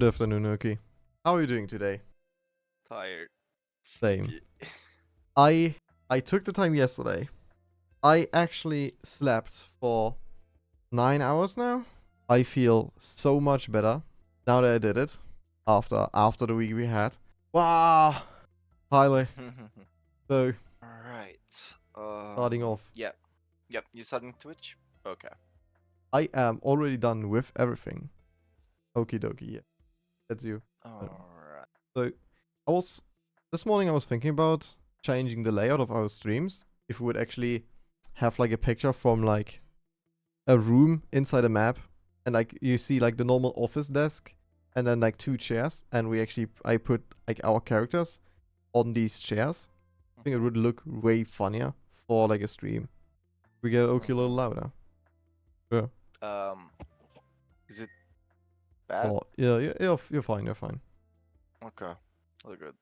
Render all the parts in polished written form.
Good afternoon, Oki. How are you doing today? Tired. Same. Sleepy. I took the time yesterday. I actually slept for 9 hours now. I feel so much better now that I did it after the week we had. Wow, highly. So Alright. starting off, Yep. Yep. You starting Twitch? Okay. I am already done with everything. Okie dokie, yeah, that's you. Alright. So I was this morning I was thinking about changing the layout of our streams. If we would actually have like a picture from like a room inside a map, and like you see like the normal office desk, and then like two chairs, and I put like our characters on these chairs. I think it would look way funnier for like a stream. We get Oki a little louder. Sure. Is it bad? Oh yeah, you're fine. You're fine. Okay. All good.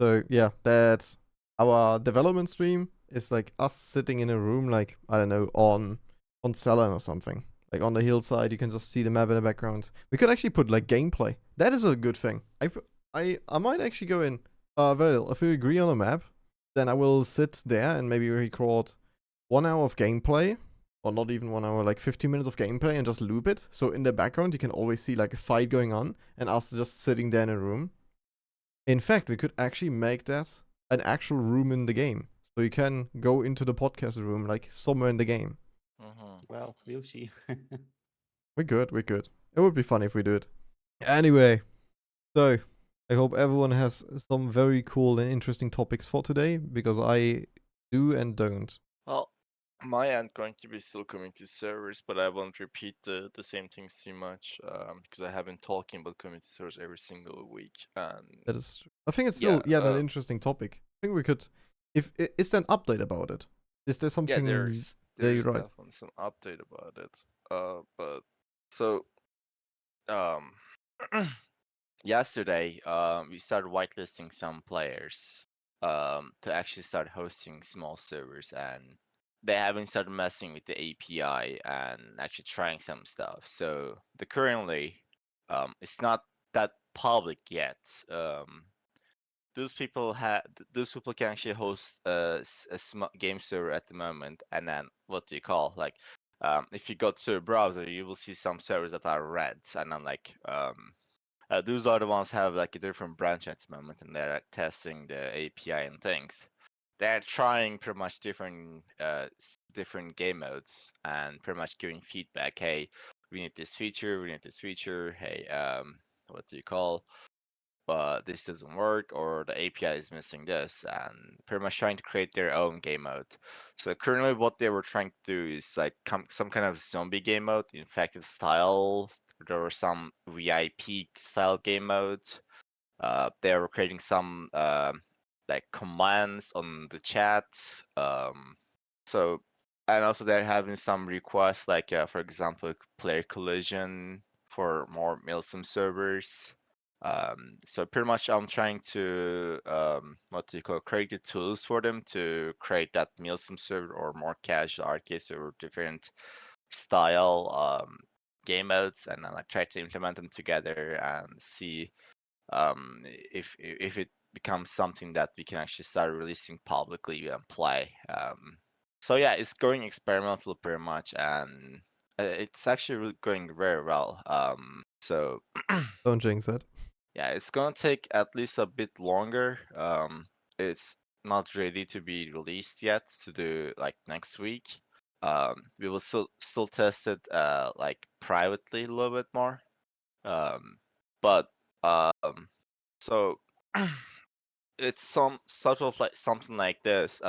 So yeah, that's our development stream. Is like us sitting in a room, like I don't know, on Cellen or something. Like on the hillside, you can just see the map in the background. We could actually put like gameplay. That is a good thing. I might actually go in. Well, if we agree on a map, then I will sit there and maybe record 1 hour of gameplay, or not even 1 hour, like 15 minutes of gameplay, and just loop it. So in the background, you can always see like a fight going on, and us just sitting there in a room. In fact, we could actually make that an actual room in the game. So you can go into the podcast room like somewhere in the game. Well, we'll see. We could. It would be fun if we do it. Anyway, so I hope everyone has some very cool and interesting topics for today, because I do and don't. Well, my end going to be still community servers, but I won't repeat the same things too much because I have been talking about community servers every single week. And That is true. I think it's still an interesting topic. I think we could, if is there an update about it? Is there something? yeah, there's you're right. definitely some update about it. But so um. Yesterday, we started whitelisting some players to actually start hosting small servers, and they haven't started messing with the API and actually trying some stuff. So the currently, it's not that public yet. Those people can actually host a game server at the moment, and then what do you call like if you go to a browser, you will see some servers that are red, and then like those are the ones have like a different branch at the moment, and they're testing the API and things. They're trying pretty much different different game modes and pretty much giving feedback. Hey, we need this feature. We need this feature. Hey, what do you call? But this doesn't work, or the API is missing this, and pretty much trying to create their own game mode. So currently, what they were trying to do is like some kind of zombie game mode, infected style. There were some VIP style game mode. They were creating some like commands on the chat. So and also they're having some requests, like for example, player collision for more Milsim servers. So pretty much I'm trying to what do you call create the tools for them to create that Milsim server or more casual arcade server, different style game modes, and then like try to implement them together and see if it becomes something that we can actually start releasing publicly and play. So yeah, it's going experimental pretty much, and it's actually really going very well. So Don't jinx it. yeah, it's gonna take at least a bit longer. It's not ready to be released yet to do like next week. We will still test it like privately a little bit more. But so it's some sort of like something like this.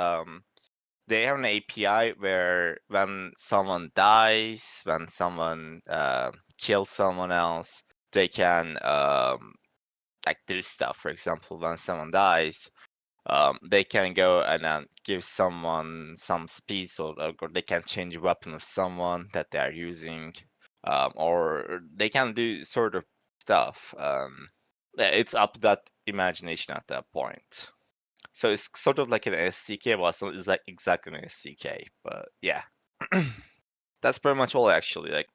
They have an API where when someone dies, when someone kills someone else, they can like do stuff. For example, when someone dies, they can go and give someone some speed, or they can change weapon of someone that they are using, or they can do sort of stuff. Yeah, it's up to that imagination at that point. So it's sort of like an SDK, but it's like exactly an SDK. But yeah, that's pretty much all actually. Like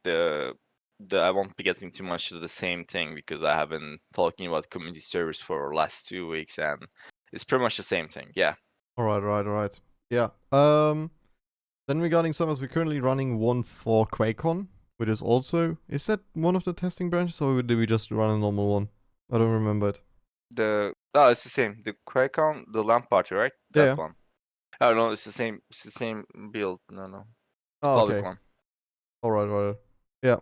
I won't be getting too much to the same thing because I have been talking about community servers for the last 2 weeks, and it's pretty much the same thing. Yeah. Alright. Yeah. Then regarding servers, we're currently running one for QuakeCon, which is also, is that one of the testing branches, or did we just run a normal one? I don't remember it. It's the same. The QuakeCon, the LAN party, right? That Yeah. one. Oh no, it's the same. It's the same build. No. Oh, Public okay. one. Alright. Yeah.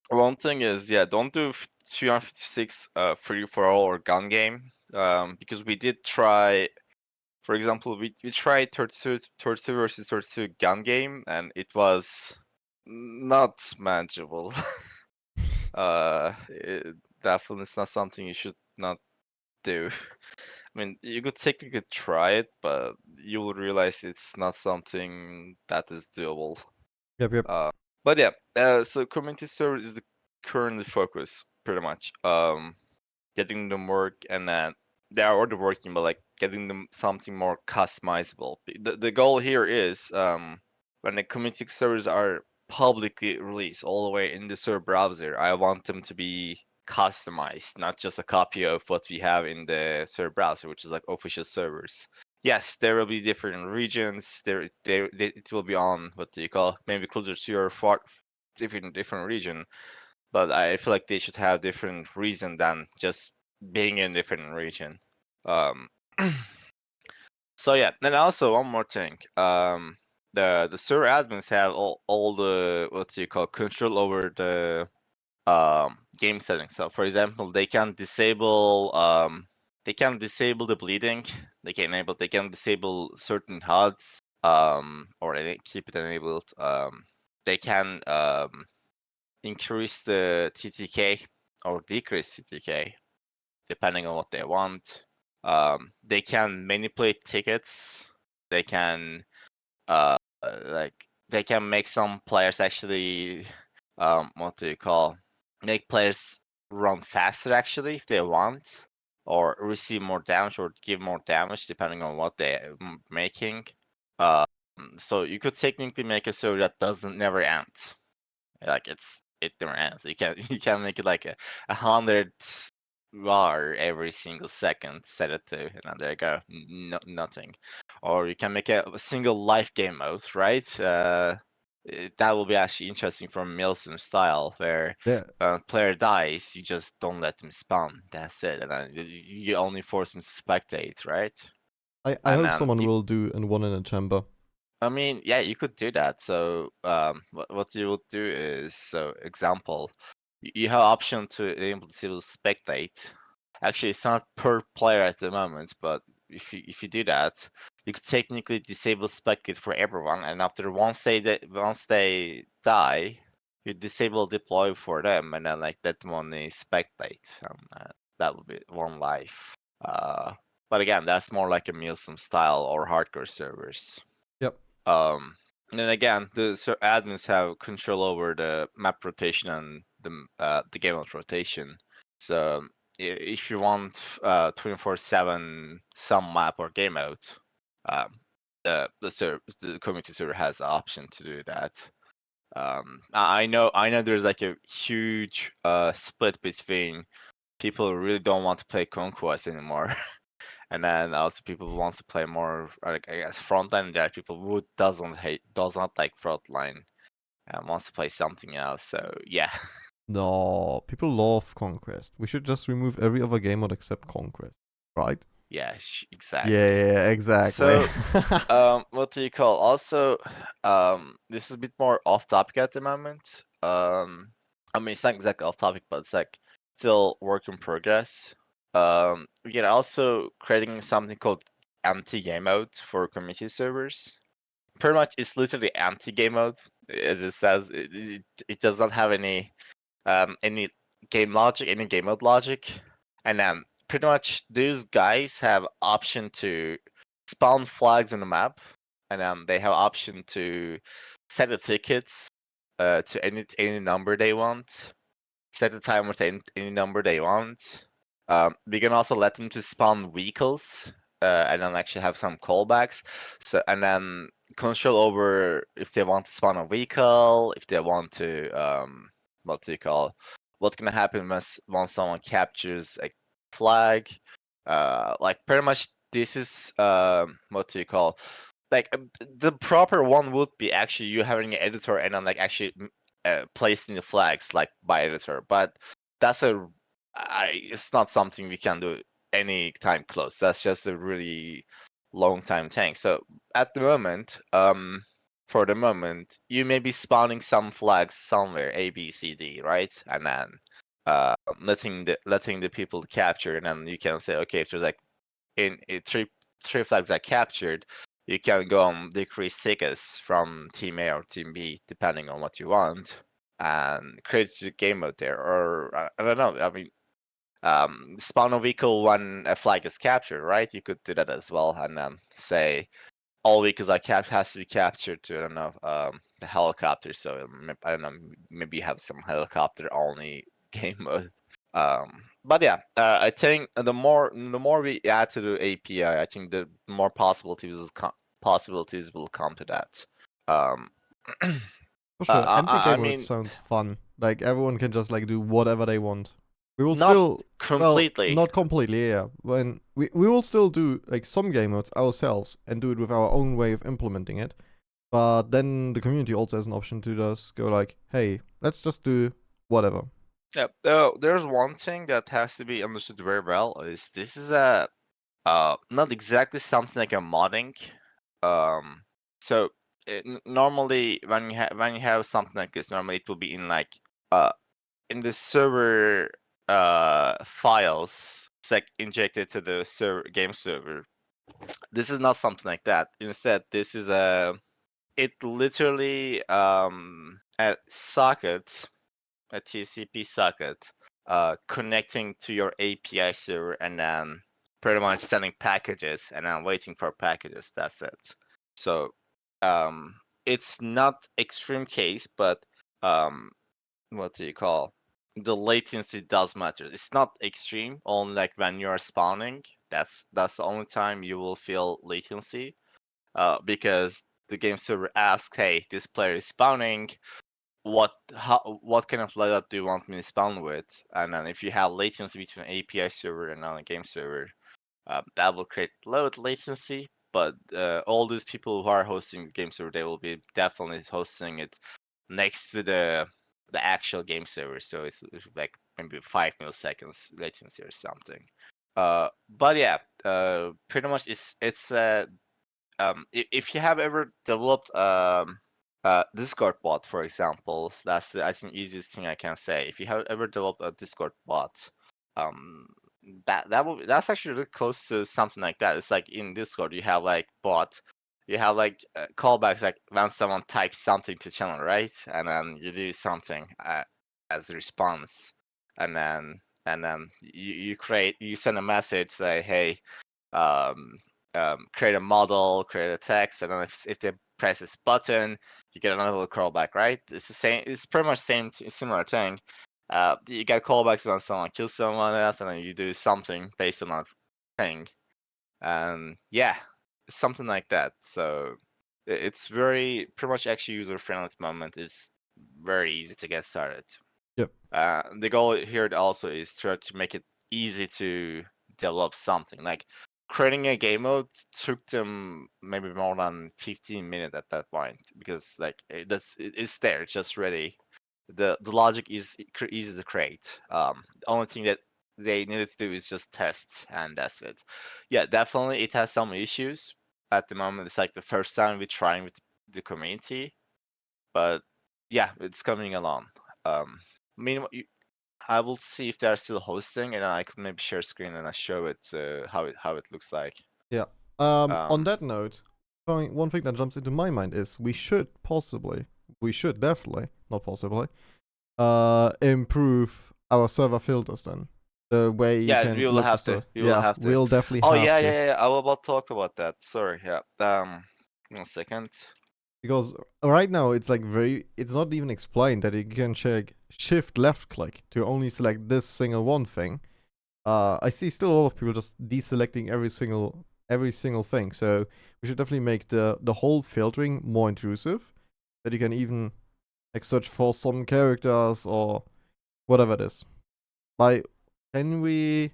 One thing is, yeah, don't do 356 free for all or gun game. Because we did try. For example, we tried 32 versus 32 gun game, and it was not manageable. It definitely is not something you should not do. I mean, you could technically try it, but you will realize it's not something that is doable. Yep. But yeah, so community server is the current focus, pretty much. Getting them work, and then they are already working, but like getting them something more customizable. The goal here is when the community servers are publicly released all the way in the server browser, I want them to be customized, not just a copy of what we have in the server browser, which is like official servers. Yes, there will be different regions. It will be on what do you call, maybe closer to your different region, but I feel like they should have different reason than just being in different region. Um, so yeah, and also one more thing. The server admins have all the what do you call control over the game settings. So for example, they can disable the bleeding. They can disable certain HUDs or keep it enabled. They can increase the TTK or decrease TTK depending on what they want. They can manipulate tickets. They can they can make some players actually what do you call, make players run faster actually if they want, or receive more damage or give more damage depending on what they're making. So you could technically make a server that doesn't never end. Like it never ends. You can you can make it like a 100 var every single second, set it to, and then there you go, nothing. Or you can make a single life game mode, right? That will be actually interesting from Milsim style, where Yeah. player dies, you just don't let them spawn. That's it, and then you only force them to spectate, right? I And hope then someone will do one in a chamber. I mean, yeah, you could do that. So, what you would do is, so example, you have option to enable disable spectate. Actually, it's not per player at the moment, but if you do that, you could technically disable spectate for everyone, and after once they die, you disable deploy for them, and then like that one is spectate. That would be one life. But again, that's more like a Milsim style or hardcore servers. Yep. And then again, the admins have control over the map rotation and the game mode rotation. So if you want 24/7 some map or game mode, the community server has the option to do that. I know there's like a huge split between people who really don't want to play Conquest anymore. And then also people who wants to play more, like I guess, frontline. There are people who does not like frontline and wants to play something else. So yeah, No, people love Conquest. We should just remove every other game mode except Conquest, right? yeah, exactly. Yeah, exactly. So what do you call? Also, this is a bit more off topic at the moment. I mean, it's not exactly off topic, but it's like still work in progress. We are also creating something called anti-game mode for community servers. Pretty much, it's literally anti-game mode, as it says. It does not have any game logic, any game mode logic, and then pretty much those guys have option to spawn flags on the map, and they have option to set the tickets to any number they want, set the timer to any number they want. We can also let them to spawn vehicles and then actually have some callbacks. So and then control over if they want to spawn a vehicle, if they want to what's gonna happen once someone captures a flag. Like pretty much this is like the proper one would be actually you having an editor and then like actually placing the flags like by editor, but that's it's not something we can do any time close. That's just a really long time thing. So at the moment, for the moment, you may be spawning some flags somewhere, A, B, C, D, right? And then letting the people capture, and then you can say, okay, if there's like three flags are captured, you can go and decrease tickets from team A or team B depending on what you want, and create a game mode there. Or I don't know. I mean, spawn a vehicle when a flag is captured, right? You could do that as well, and then say all vehicles are has to be captured to, I don't know, the helicopter. So I don't know, maybe you have some helicopter only game mode. But yeah, I think the more we add to the API, I think the more possibilities will come to that. For sure. And the I game mode mean, sounds fun. Like everyone can just like do whatever they want. We will not still completely. not completely, yeah. When we will still do like some game modes ourselves and do it with our own way of implementing it. But then the community also has an option to just go like, hey, let's just do whatever. Yeah. There's one thing that has to be understood very well is this is not exactly something like a modding. So normally when you have something like this, normally it will be in like in the server files. It's like injected to the game server. This is not something like that. Instead, this is it literally a socket, a TCP socket, connecting to your API server and then pretty much sending packages and then waiting for packages. That's it. So it's not extreme case, but what do you call? The latency does matter. It's not extreme, only like when you're spawning. That's the only time you will feel latency. Because the game server asks, hey, this player is spawning. What kind of layout do you want me to spawn with? And then if you have latency between API server and on a game server, that will create low latency. But all these people who are hosting the game server, they will be definitely hosting it next to the actual game server. So it's like maybe 5 milliseconds latency or something. But yeah, pretty much it's if you have ever developed Discord bot, for example, that's the, I think, easiest thing I can say. If you have ever developed a Discord bot, um, that's actually really close to something like that. It's like in Discord you have like bot, you have like callbacks like when someone types something to channel, right? And then you do something as a response, and then you send a message say, hey, um, create a model, create a text, and then if they press this button, you get another callback, right? It's the same. It's pretty much similar thing. You get callbacks when someone kills someone else, and then you do something based on that thing, and yeah, something like that. So it's very pretty much actually user friendly at the moment. It's very easy to get started. Yep. The goal here also is to make it easy to develop something. Like creating a game mode took them maybe more than 15 minutes at that point because like it's there, just ready. The logic is easy to create. The only thing that they needed to do is just test, and that's it. Yeah, definitely it has some issues at the moment. It's like the first time we're trying with the community, but yeah, it's coming along. Meanwhile, I will see if they're still hosting, and I could maybe share screen and I show it how it looks like. Yeah. On that note, one thing that jumps into my mind is we should definitely, not possibly, improve our server filters then. The way you Yeah, can we will look have for to. stuff. We will have to. We'll definitely Oh have yeah, to. yeah, yeah. I will about talk about that. Sorry. Yeah. 1 second. Because right now it's like it's not even explained that you can check shift left click to only select this single one thing. I see still a lot of people just deselecting every single every single thing. So we should definitely make the whole filtering more intrusive, that you can even like search for some characters or whatever it is. Can we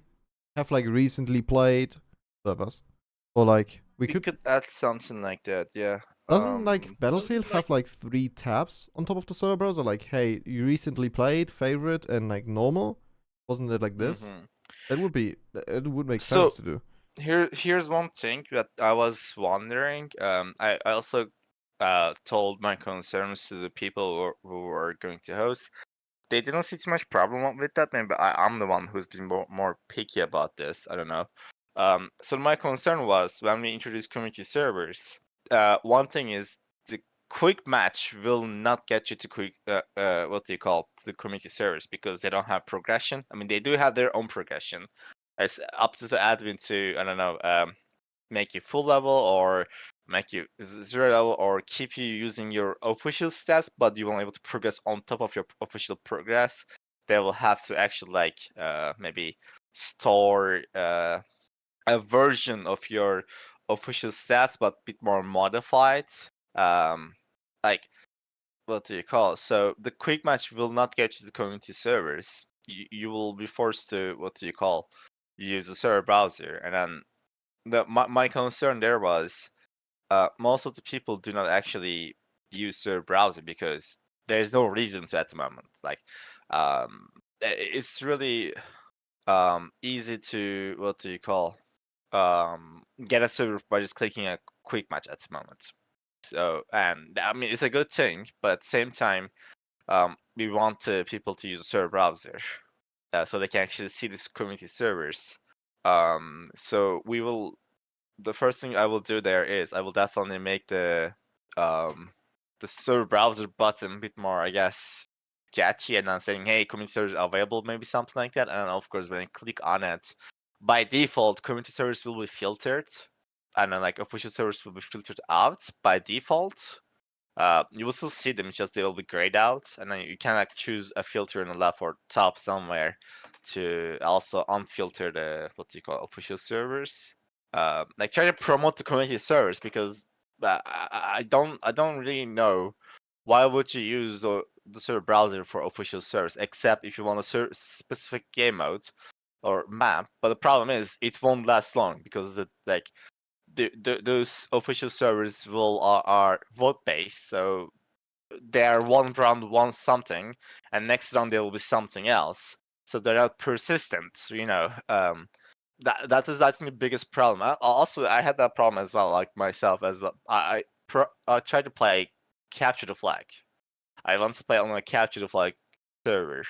have like recently played servers? Or like we could add something like that, yeah. doesn't like Battlefield have like 3 tabs on top of the server browser? Like, hey, you recently played, favorite, and like normal? Wasn't it like this? Mhm. It would make So- sense to do. Here's one thing that I was wondering. I also told my concerns to the people who were going to host. They didn't see too much problem with that. Maybe I'm the one who's been more picky about this. I don't know. So my concern was when we introduce community servers. One thing is the quick match will not get you to quick what do you call the community servers because they don't have progression. I mean, they do have their own progression. It's up to the admin to I don't know make you full level or make you 0 level or keep you using your official stats, but you won't able to progress on top of your official progress. They will have to actually like maybe store a version of your official stats, but a bit more modified. Like what do you call it? So the quick match will not get you to community servers. You will be forced to what do you call use a server browser, and then my concern there was most of the people do not actually use their browser because there's no reason to at the moment. Like, it's really easy to what do you call get a server by just clicking a quick match at the moment. So, and I mean it's a good thing, but at the same time, we want people to use a server browser so they can actually see these community servers. So the first thing I will do there is I will definitely make the server browser button a bit more, I guess, sketchy, and then saying, "Hey, community servers are available," maybe something like that. And then, of course, when I click on it, by default, community servers will be filtered, and then like official servers will be filtered out by default. You will still see them, just they will be grayed out, and then you can like choose a filter in the left or top somewhere to also unfilter the what do you call official servers. Like try to promote the community servers because I don't really know why would you use the server browser for official servers except if you want a specific game mode or map. But the problem is it won't last long because those official servers are vote based, so they are one round one something, and next round there will be something else. So they're not persistent, you know. That is I think the biggest problem. Also, I had that problem as well, like myself as well. I tried to play capture the flag. I want to play on a capture the flag server,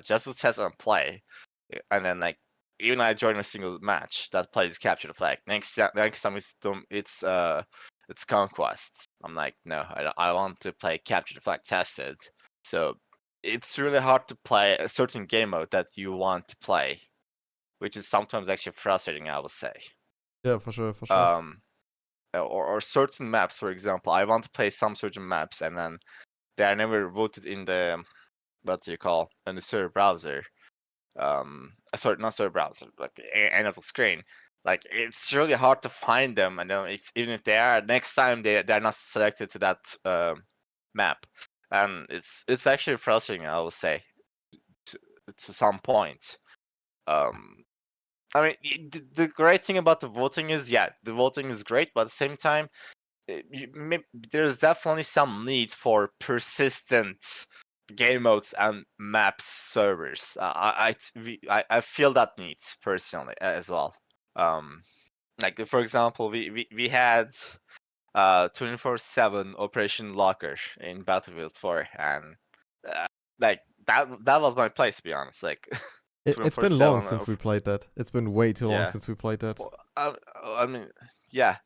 just to test and play, and then like even I join a single match that plays capture the flag. Next time it's conquest. I'm like no, I want to play capture the flag tested. So it's really hard to play a certain game mode that you want to play, which is sometimes actually frustrating, I would say. Yeah, for sure, for sure. Or certain maps, for example, I want to play some certain maps, and then they are never voted in the what do you call in the server browser. Sorry, not server browser, like the end of the screen. Like it's really hard to find them, and then even if they are, next time they're not selected to that map, and it's actually frustrating, I would say, to some point. Um, I mean, the great thing about the voting is, yeah, the voting is great, but at the same time, there's definitely some need for persistent game modes and maps servers. I feel that need personally as well. Um, like for example, we had 24/7 Operation Locker in Battlefield 4, and like that was my place, to be honest. Like It's been long 24/7. since we played that. It's been way too long Yeah. since we played that. Well, I mean, yeah,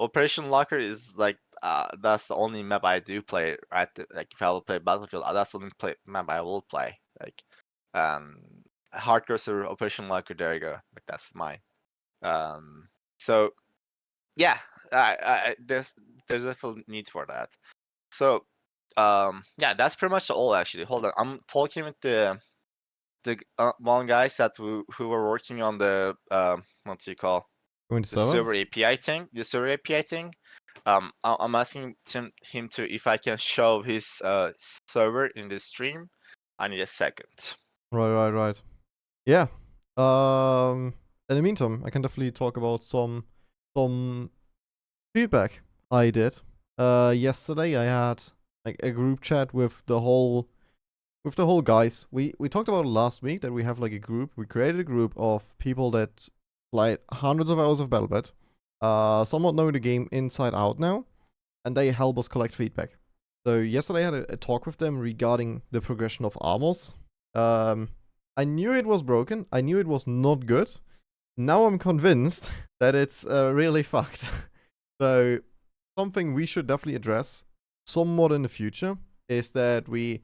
Operation Locker is like that's the only map I do play. Right, like if I will play Battlefield, that's the only map I will play. Like, um, hardcore server Operation Locker. There you go. Like that's mine. Um, so yeah, there's a full need for that. So yeah, that's pretty much all actually. Hold on, I'm talking with the one guys that who were working on the what do you call Going to the server servers? API thing. The server API thing. I'm asking him to if I can show his server in the stream. I need a second. Right. Yeah. In the meantime, I can definitely talk about some feedback I did. Yesterday I had like a group chat with the whole guys. We talked about it last week that we have like a group. We created a group of people that played hundreds of hours of BattleBit. Somewhat know the game inside out now, and they help us collect feedback. So yesterday I had a talk with them regarding the progression of armors. I knew it was broken. I knew it was not good. Now I'm convinced that it's really fucked. So something we should definitely address somewhat in the future is that we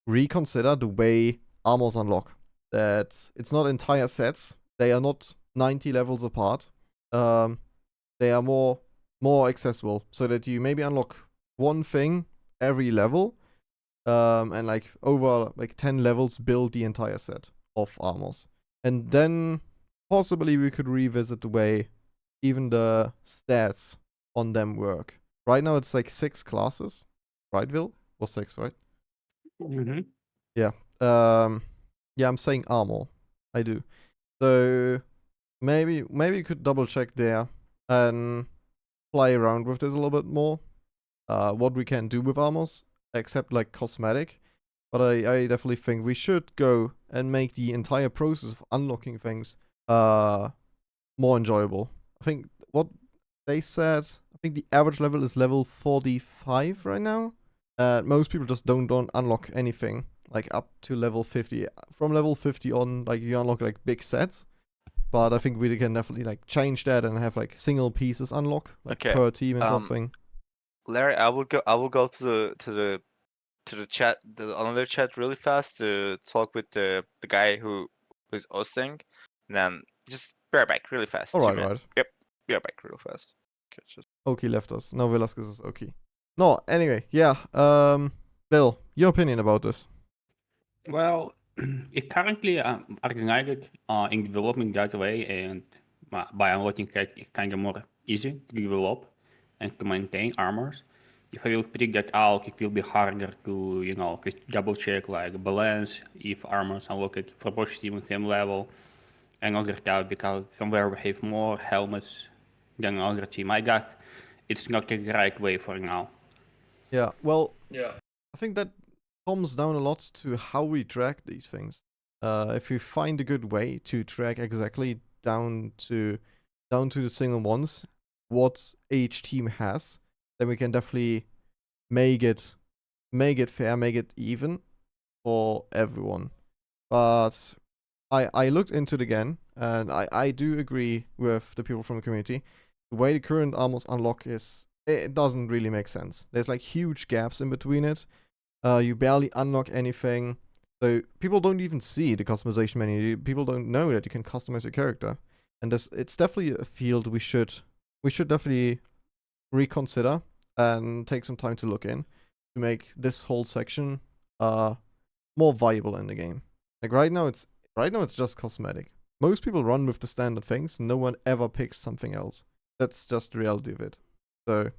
reconsider the way armors unlock. That it's not entire sets. They are not 90 levels apart. They are more accessible, so that you maybe unlock one thing every level, and like over like 10 levels build the entire set of armors. And then possibly we could revisit the way even the stats on them work. Right now it's like 6 classes, right, Will? Or 6, right? Mm-hmm. Yeah. Yeah, I'm saying armor. I do. So maybe you could double check there and play around with this a little bit more. What we can do with armors, except like cosmetic. But I definitely think we should go and make the entire process of unlocking things more enjoyable. I think what they said, I think the average level is level 45 right now. Most people just don't unlock anything like up to level 50. From level 50 on, like you unlock like big sets. But I think we can definitely like change that and have like single pieces unlock like Okay, per team and something. Larry, I will go to the chat, the another chat really fast to talk with the guy who's hosting, and then just be right back really fast. All 2 right, minutes. right. Yep, be right back real fast. Okay, just Oki left us. Now Velasquez is Oki. No, anyway, yeah. Bill, your opinion about this? Well, it currently organized in developing that way, and by unlocking it, it's kind of more easy to develop and to maintain armors. If I will pick that out, it will be harder to, just double check like balance if armors unlocked for both team and same level, and other stuff because somewhere we have more helmets than another team. I got it's not the right way for now. Yeah, well, I think that comes down a lot to how we track these things. If we find a good way to track exactly down to the single ones what each team has, then we can definitely make it fair, make it even for everyone. But I looked into it again, and I do agree with the people from the community. The way the current armors unlock it doesn't really make sense. There's like huge gaps in between it. You barely unlock anything. So people don't even see the customization menu. People don't know that you can customize your character. And it's definitely a field we should definitely reconsider and take some time to look in to make this whole section more viable in the game. Like right now it's just cosmetic. Most people run with the standard things. No one ever picks something else. That's just the reality of it. So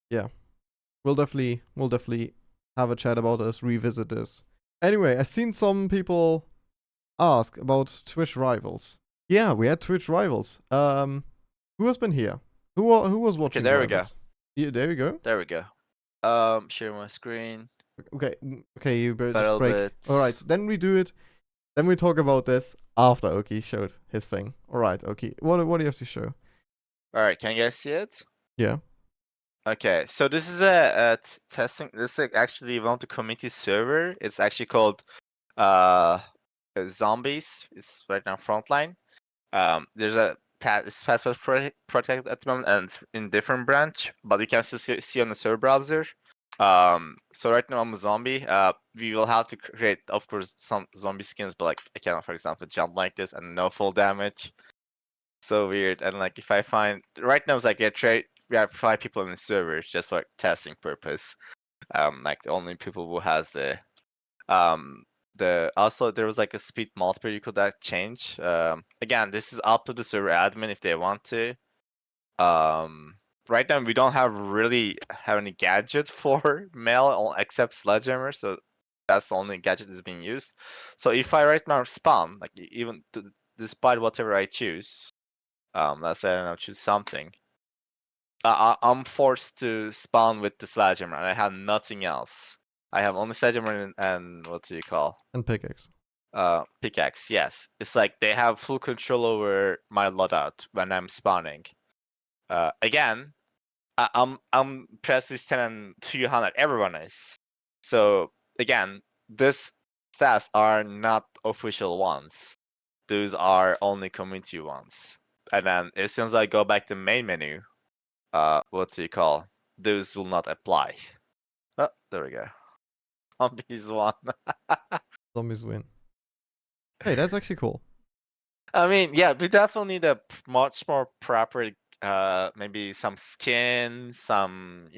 yeah, we'll definitely have a chat about this, revisit this. Anyway, I've seen some people ask about Twitch rivals. Yeah, we had Twitch rivals. Who has been here? Who was watching? there we rivals? Yeah, there we go. there we go. Share my screen. Okay, you better just break. BattleBit. All right, then we do it. Then we talk about this after Oki showed his thing. All right, Oki, what do you have to show? All right, can you guys see it? Yeah. Okay, so this is a testing. This is actually one of the community server. It's actually called Zombies. It's right now frontline. There's a password protect at the moment, and it's in different branch, but you can still see on the server browser. So right now I'm a zombie. We will have to create, of course, some zombie skins, but like I cannot, for example, jump like this and no full damage. So weird. And like if I find right now it's like we have 5 people in the server just for testing purpose. Like the only people who has the also there was like a speed multiplier you could change. Again, this is up to the server admin if they want to. Right now we don't really have any gadget for mail except Sledgehammer, so that's the only gadget that's being used. So if I right now spawn, like even despite whatever I choose, let's say I don't know, choose something, I'm forced to spawn with the Sledgehammer, and I have nothing else. I have only Sledgehammer and what do you call? And pickaxe. Pickaxe. Yes, it's like they have full control over my loadout when I'm spawning. Again, I'm Prestige 10 and 200. Everyone is. So again, these stats are not official ones. Those are only community ones. And then as soon as I go back to main menu, what do you call? Those will not apply. Oh, there we go. Zombies won. Zombies win. Hey, that's actually cool. I mean, yeah, we definitely need a much more proper, maybe some skin, some,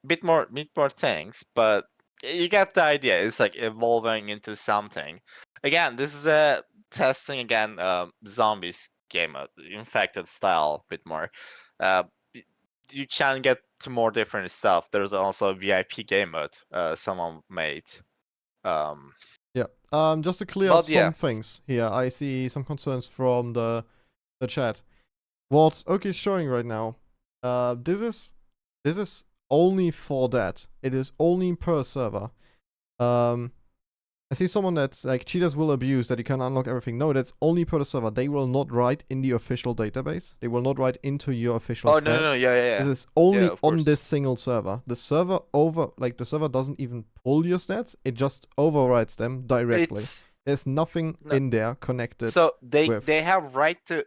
bit more things, but you get the idea. It's like evolving into something. Again, this is a testing again, zombies game mode, infected style, bit more. Uh, you can get to more different stuff. There's also a VIP game mode, someone made. Yeah. Just to clear up But yeah. some things here, I see some concerns from the chat. What Oki is showing right now, this is only for that. It is only per server. I see someone that's like cheaters will abuse that you can unlock everything. No, that's only per the server. They will not write in the official database. They will not write into your official Oh stats. no, yeah. This is only Yeah, of on course. this single server. The server the server doesn't even pull your stats. It just overwrites them directly. There's nothing in there connected. So they with- have right to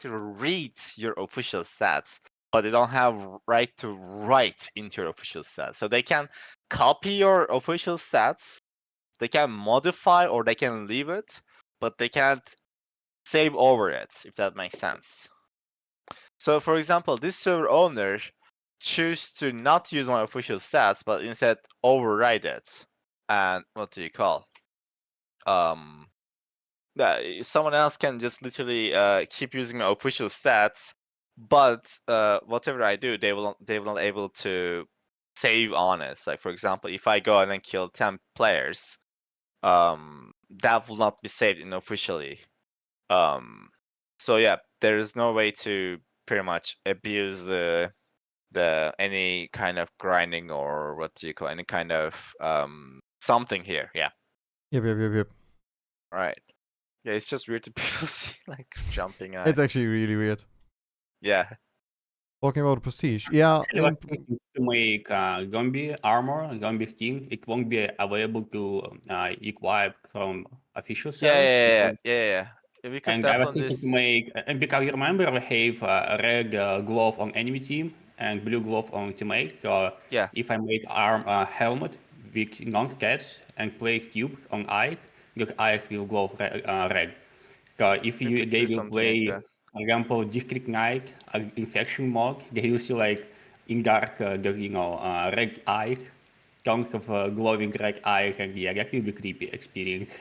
read your official stats, but they don't have right to write into your official stats. So they can copy your official stats, they can modify or they can leave it, but they can't save over it, if that makes sense. So for example, this server owner choose to not use my official stats, but instead override it. And what do you call? Someone else can just literally keep using my official stats, but whatever I do, they will not able to save on it. Like for example, if I go and kill 10 players, that will not be saved unofficially. So yeah, there is no way to pretty much abuse the any kind of grinding or what do you call any kind of something here. Yeah. Yep. Right. Yeah, it's just weird to people see like jumping at. It's actually really weird. Yeah. Talking about prestige. Yeah. I was thinking to make zombie armor, zombie skin. It won't be available to equip from official servers. Yeah. We could And I was definitely thinking to make, and because you remember we have a red glove on enemy team and blue glove on teammate. So Yeah. if I make helmet with long cats and play tube on Ike, because Ike will glove red. So if We could they do will something like play, that. for example, District Night infection mode, they will see like in dark red Ike, chunk of glowing red Ike, and yeah, that will be creepy experience.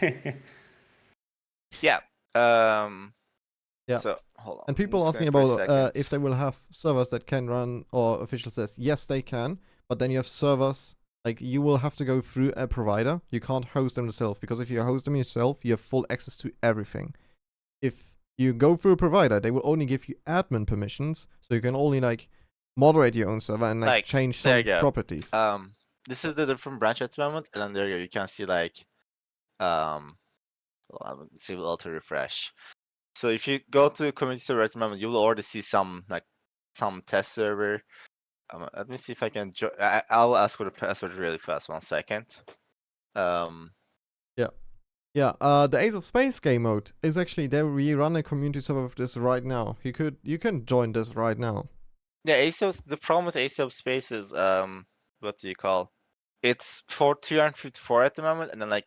Yeah. Yeah. So hold on. And people asking about if they will have servers that can run, or official says yes they can, but then you have servers like you will have to go through a provider. You can't host them yourself, because if you host them yourself, you have full access to everything. If you go through a provider, they will only give you admin permissions, so you can only like moderate your own server and like change some properties. This is the different branch at the moment, and then there you go. You can see like well, see auto refresh. So if you go to community server at the moment, you will already see some test server. Let me see if I can. I'll ask for the password really fast. 1 second. Yeah. The Ace of Space game mode is actually there. We run a community server with this right now. You can join this right now. Yeah, the problem with Ace of Space is what do you call? It's for 254 at the moment, and then like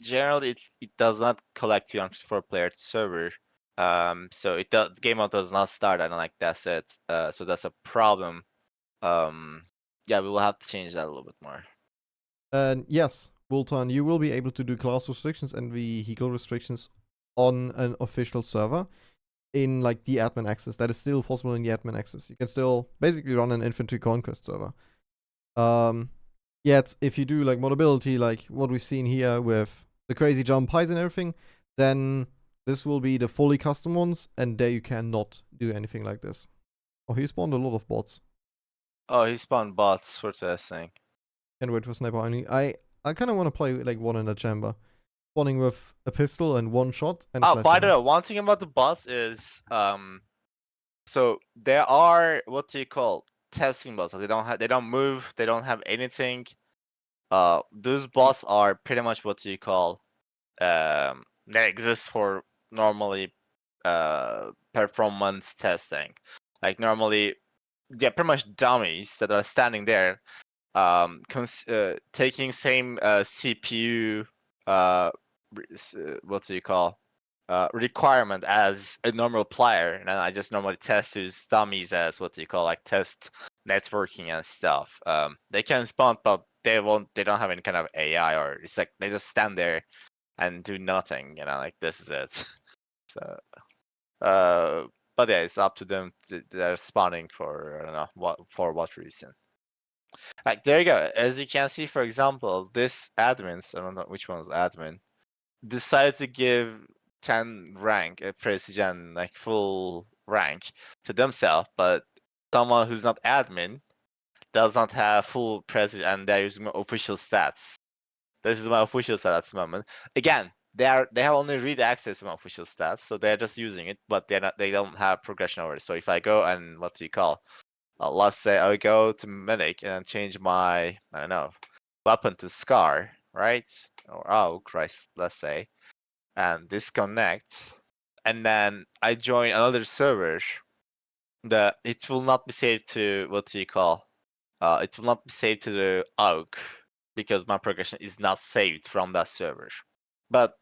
generally it does not collect 254 player server. So the game mode does not start, and like that's it. So that's a problem. Yeah, we will have to change that a little bit more. And yes, Vultan, you will be able to do class restrictions and vehicle restrictions on an official server in like the admin access. That is still possible in the admin access. You can still basically run an infantry conquest server. Yet if you do like modability, like what we've seen here with the crazy jump height and everything, then this will be the fully custom ones, and there you cannot do anything like this. Oh, he spawned a lot of bots. Oh, he spawned bots for testing. Can't wait for sniper only. I kind of want to play like one in a chamber, spawning with a pistol and one shot. And Oh, by the way, one thing about the bots is so there are what do you call testing bots. So they don't move, they don't have anything. Those bots are pretty much what you call they exist for normally performance testing. Like normally they're pretty much dummies that are standing there taking same CPU what do you call requirement as a normal player, and I just normally test those dummies as what do you call like test networking and stuff. They can spawn, but they don't have any kind of AI, or it's like they just stand there and do nothing. Like this is it. So, but yeah, it's up to them. They're spawning for I don't know what reason. Like there you go. As you can see, for example, this admins, I don't know which one's admin, decided to give 10 rank, a precision, like full rank to themselves, but someone who's not admin does not have full precision, and they're using my official stats. This is my official stats at the moment. Again, they have only read access to my official stats, so they're just using it, but they don't have progression over it. So if I go and what do you call? Let's say I go to medic and change my I don't know weapon to Scar, right? Or oh Christ, let's say, and disconnect, and then I join another server. It will not be saved to what do you call? It will not be saved to the AUG because my progression is not saved from that server. But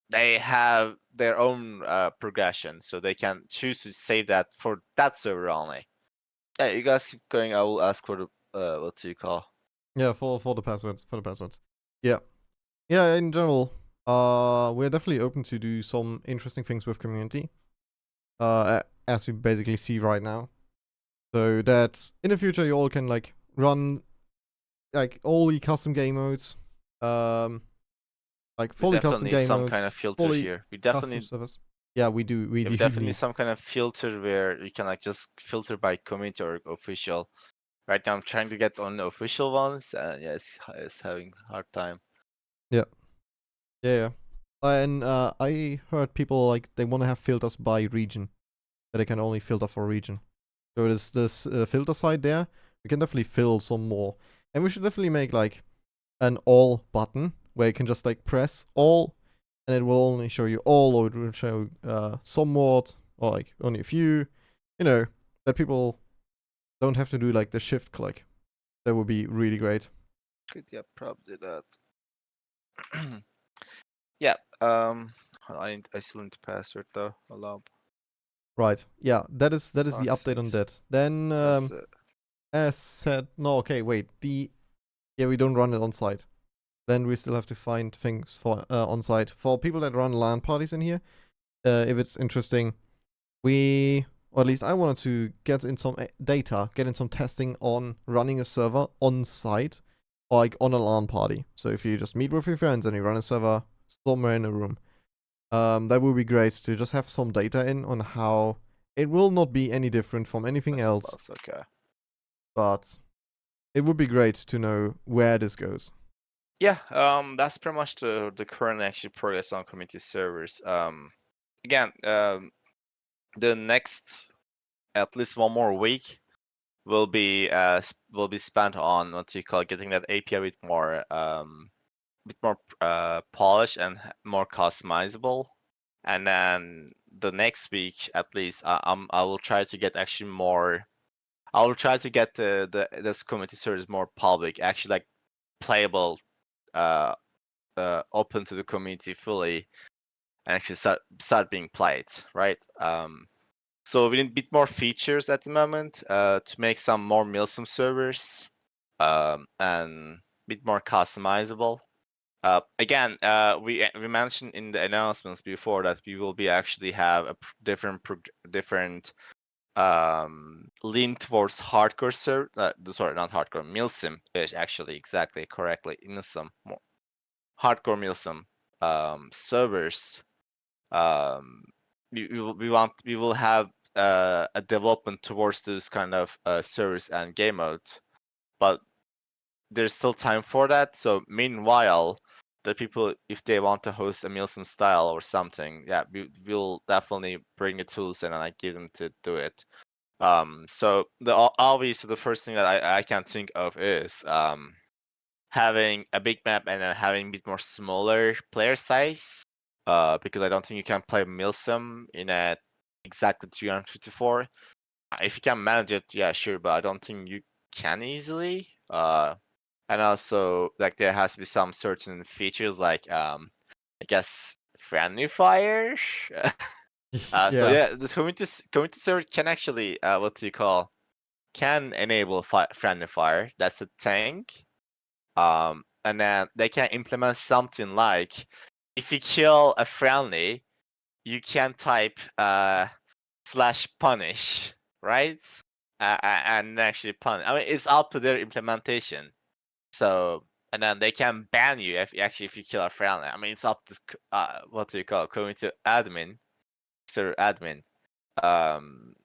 they have their own progression, so they can choose to save that for that server only. Yeah, you guys keep going. I will ask for the what do you call? Yeah, for the passwords. Yeah. Yeah, in general, we're definitely open to do some interesting things with community. As we basically see right now. So that in the future you all can like run like all the custom game modes. Like fully custom game some modes. kind of filter fully here. We custom definitely servers. Yeah, we do. We yeah, do we definitely need need. some kind of filter where you can like just filter by community or official. Right now I'm trying to get on the official ones, and yeah, it's having a hard time. Yeah. And I heard people like they want to have filters by region, that they can only filter for region. So there's this filter side there. We can definitely fill some more, and we should definitely make like an all button where you can just like press all, and it will only show you all, or it will show somewhat, or like only a few. That people don't have to do like the shift click. That would be really great. Could yeah, probably that. Yeah. I still need the password though. Allow. Right. Yeah. That is the Box update on six. that. Then as said, no. Okay. Wait. We don't run it on site. Then we still have to find things for on site for people that run LAN parties in here. If it's interesting, or at least I wanted to get in some data, get in some testing on running a server on site, or like on a LAN party. So if you just meet with your friends and you run a server somewhere in a room, that would be great to just have some data in on how it will not be any different from anything else. That's okay. But it would be great to know where this goes. Yeah, that's pretty much the current actually progress on community servers. Again, the next at least one more week will be spent on what you call getting that API a bit more polished and more customizable. And then the next week, at least, I will try to get actually more. I will try to get this community servers more public, actually like playable, open to the community fully, and actually start being played, right? So we need a bit more features at the moment to make some more Milsim servers and a bit more customizable. Again, we mentioned in the announcements before that we will be actually have a different lean towards hardcore server. Sorry, not hardcore. Milsim is actually exactly correctly in some more hardcore Milsim servers. We will have a development towards those kind of servers and game modes, but there's still time for that. So meanwhile, the people, if they want to host a Milsim style or something, yeah, we'll definitely bring the tools and like give them to do it. So obviously the first thing that I can think of is having a big map and then having a bit more smaller player size. Because I don't think you can play Milsim in a exactly 354. If you can manage it, yeah, sure, but I don't think you can easily. And also like there has to be some certain features like I guess friendly fire. So Yeah. yeah, the community server can actually what do you call can enable friendly fire. That's a thing. And then they can implement something like if you kill a friendly, you can type /punish, right? And actually punish. I mean, it's up to their implementation. So, and then they can ban you if you kill a friendly. I mean, it's up to what do you call community admin, server admin. Um,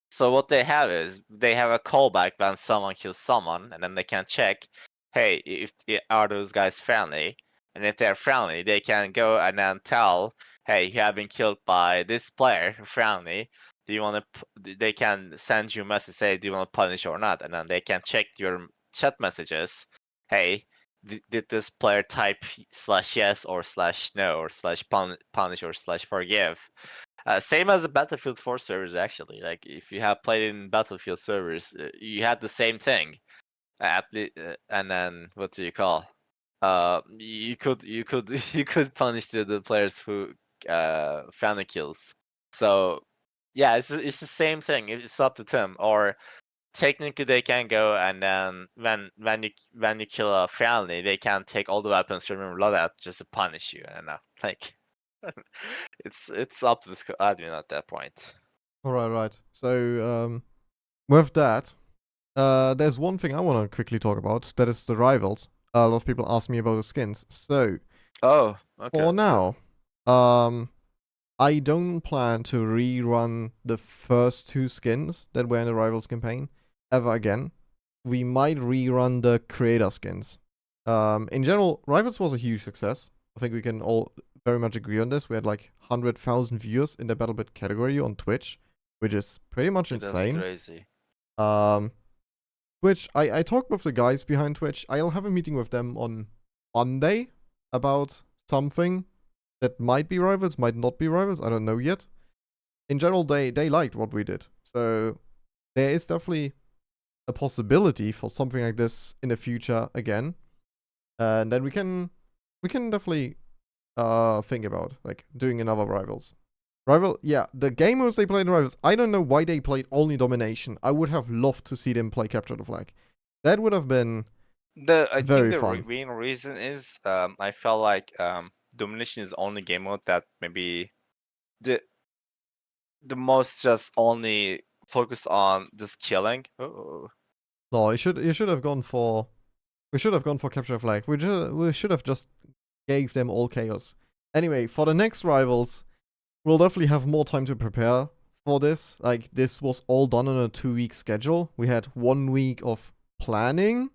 so what they have is they have a callback when someone kills someone, and then they can check, hey, if are those guys friendly? And if they're friendly, they can go and then tell, hey, you have been killed by this player, friendly. Do you want to? They can send you a message, say, do you want to punish or not? And then they can check your chat messages. Hey, did this player type /yes or /no or /punish or /forgive? Same as the Battlefield 4 servers, actually. Like, if you have played in Battlefield servers, you had the same thing. And then what do you call? You could you could punish the players who friendly kills. So yeah, it's the same thing. It's up to them. Or technically, they can go and then when you kill a friendly, they can take all the weapons from your loadout just to punish you. I don't know, like. It's up to the admin at that point. All right, right. So with that, there's one thing I want to quickly talk about. That is the rivals. A lot of people ask me about the skins. So Oh, okay. for now, I don't plan to rerun the first two skins that were in the rivals campaign ever again. We might rerun the creator skins. In general, rivals was a huge success. I think we can all very much agree on this. We had like 100,000 viewers in the BattleBit category on Twitch, which is pretty much insane. That's crazy. Twitch, I talked with the guys behind Twitch. I'll have a meeting with them on Monday about something that might be rivals, might not be rivals. I don't know yet. In general, they liked what we did. So there is definitely a possibility for something like this in the future again. And then we can definitely think about like doing another rivals. Yeah, the game modes they played in Rivals, I don't know why they played only Domination. I would have loved to see them play Capture the Flag. That would have been I very think fun. main reason is I felt like Domination is the only game mode that maybe the most just only focus on just killing. Oh. No, you should have gone for Capture the Flag. We should have just gave them all chaos. Anyway, for the next Rivals, we'll definitely have more time to prepare for this. Like, this was all done on a 2-week schedule. We had 1 week of planning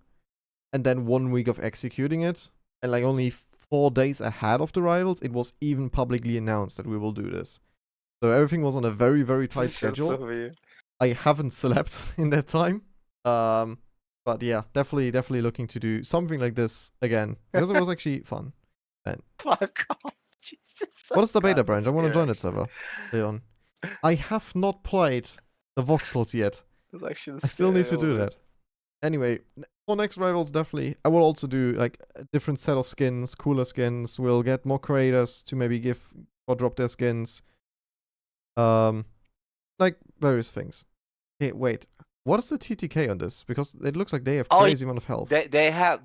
and then 1 week of executing it. And like only 4 days ahead of the rivals, it was even publicly announced that we will do this. So everything was on a very, very tight schedule. So weird. I haven't slept in that time. But yeah, definitely looking to do something like this again. Because it was actually fun. Fuck off. Jesus. What is the beta God, branch? I want to scary, join it server. Leon. I have not played the voxels yet. It's actually I still need to scary, do dude. that. Anyway, for next rivals, definitely. I will also do like a different set of skins, cooler skins. We'll get more creators to maybe give or drop their skins. Like various things. Hey, wait. what is the TTK on this? Because it looks like they have Oh, crazy amount of health. They have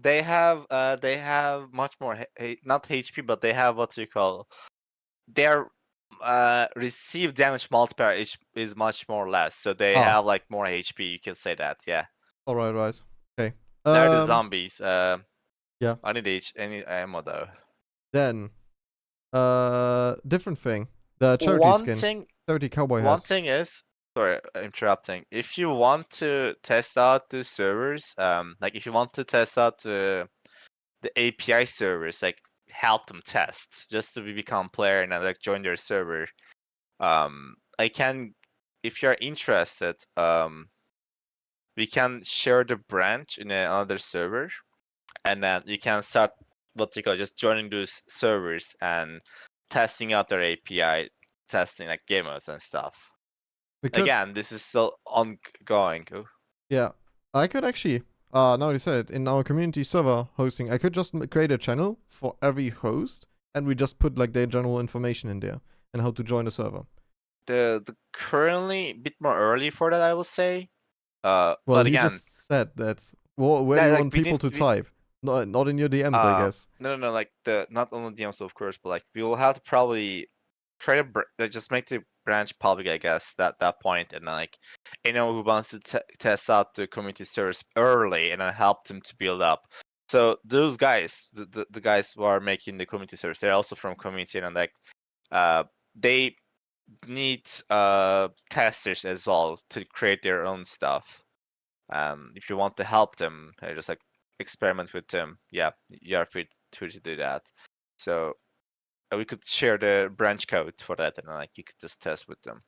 much more not HP, but they have what you call their received damage multiplier is much more less, so they Ah. have like more HP. You can say that, yeah. All right, right. Okay. They're the zombies. Yeah. I need any ammo though. Then, different thing. The charity One skin. thing, Charity cowboy one hat. thing is, sorry, interrupting. If you want to test out the servers, like if you want to test out the API servers, like help them test just to become player and like join their server. I can, if you're interested, we can share the branch in another server, and then you can start what you call just joining those servers and testing out their API, testing like game modes and stuff. Because, Again, this is still ongoing. Oh. yeah, I could actually, now you said it, in our community server hosting, I could just create a channel for every host, and we just put like their general information in there and how to join the server. The currently a bit more early for that, I will say. Well, but you again, just said that. Where that, do you like, want we people need- to type? Not in your DMs, I guess. No, like not only DMs of course, but like we will have to probably create like, just make the branch public, I guess, that point, and like anyone who wants to test out the community service early and then help them to build up. So those guys, the guys who are making the community service, they're also from community, and like they need testers as well to create their own stuff. If you want to help them, just like experiment with them, yeah, you are free to do that. So we could share the branch code for that, and like you could just test with them.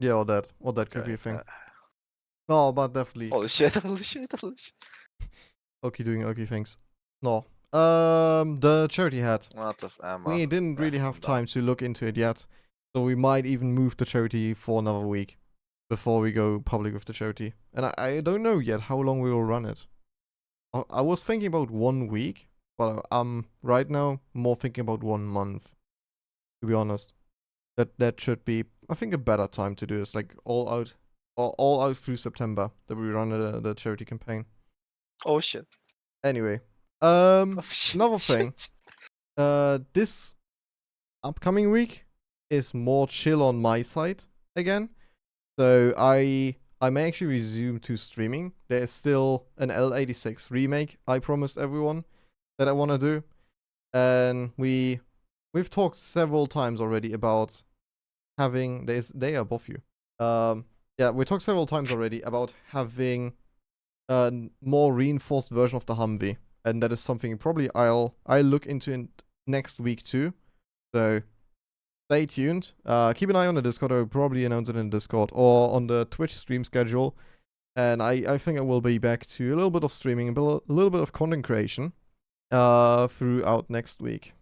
Yeah, or that could be a thing. No, but definitely. Holy shit! Holy shit! Holy shit! Okay, doing okay things. No. The charity hat. Lot of ammo. We didn't really have time to look into it yet, so we might even move the charity for another week before we go public with the charity. And I don't know yet how long we will run it. I was thinking about 1 week, but I'm right now more thinking about 1 month. To be honest, that should be, I think, a better time to do this, like all out through September that we run the charity campaign. Oh shit! Anyway, Oh, shit, another shit, thing. shit. This upcoming week is more chill on my side again. So I may actually resume to streaming. There is still an L86 remake I promised everyone that I want to do. And we've talked several times already about having they are above you. Yeah, we talked several times already about having a more reinforced version of the Humvee. And that is something probably I'll look into in next week too. So stay tuned. Keep an eye on the Discord. I'll probably announce it in the Discord or on the Twitch stream schedule. And I think I will be back to a little bit of streaming, a little bit of content creation throughout next week.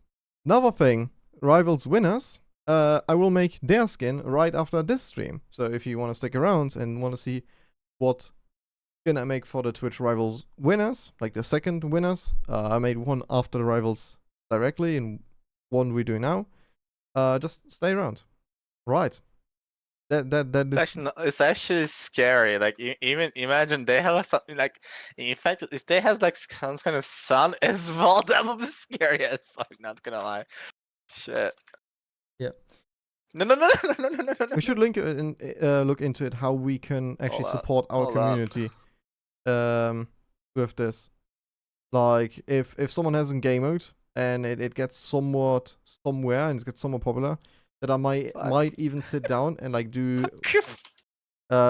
Another thing, Rivals winners, I will make their skin right after this stream. So if you want to stick around and want to see what skin I make for the Twitch Rivals winners, like the second winners, I made one after the Rivals directly and one we do now. Just stay around. Right. It's actually scary. Like even imagine they have something like. In fact, if they have like some kind of sun as well, that would be scary as fuck. Not gonna lie. Shit. Yeah. No. We should look into it how we can actually support our community with this. Like if someone has a game mode and it gets somewhat somewhere and it gets somewhat popular, that I might even sit down and like do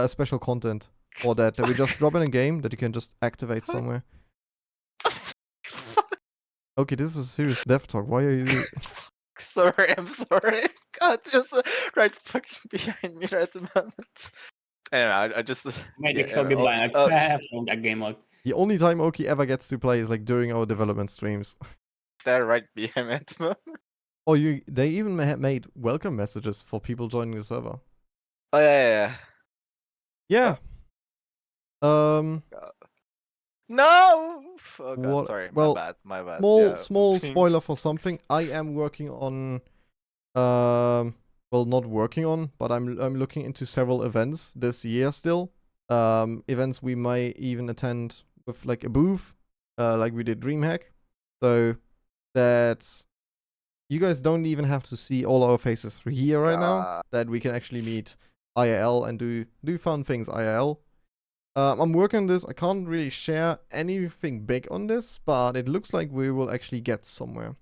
special content for that we just drop in a game that you can just activate somewhere. Okay, this is a serious dev talk. Why are you? Sorry, I'm sorry. God, just right fucking behind me right at the moment. I just Maybe it could be blind from that game mode. The only time Oki ever gets to play is like during our development streams. They're right behind me at the moment. Oh, they even made welcome messages for people joining the server. Oh yeah. Yeah. No. Oh god, What? sorry. Well, My bad. Small spoiler for something. I am working on. Well, not working on, but I'm looking into several events this year still events we might even attend with like a booth, like we did DreamHack. So that you guys don't even have to see all our faces here right now. That we can actually meet IRL and do fun things IRL. I'm working on this. I can't really share anything big on this, but it looks like we will actually get somewhere.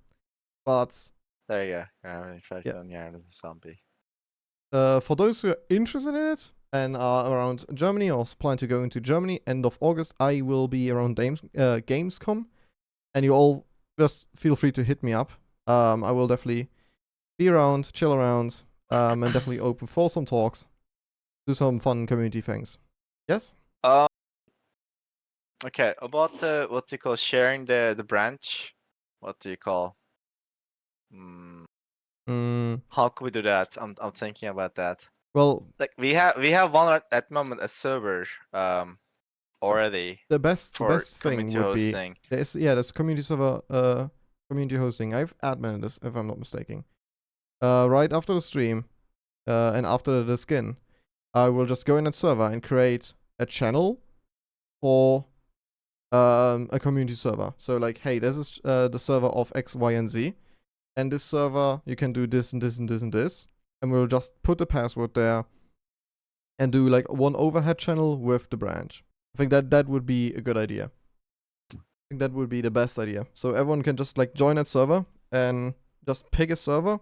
But There you go. In fact, on the zombie. for those who are interested in it and are around Germany or plan to go into Germany end of August, I will be around Gamescom, and you all just feel free to hit me up. I will definitely be around, chill around, and definitely open for some talks, do some fun community things. Yes. Okay, about the what do you call sharing the branch? What do you call? How could we do that? I'm thinking about that. Well, Like we have one at the moment a server already the best for thing community would be hosting. there's community server community hosting. I've admined this if I'm not mistaken. Right after the stream, and after the skin, I will just go in that server and create a channel for a community server. So like, hey, this is the server of X, Y, and Z, and this server you can do this and this and this and this, and we'll just put the password there and do like one overhead channel with the branch. I think that would be a good idea. I think that would be the best idea. So everyone can just like join that server and just pick a server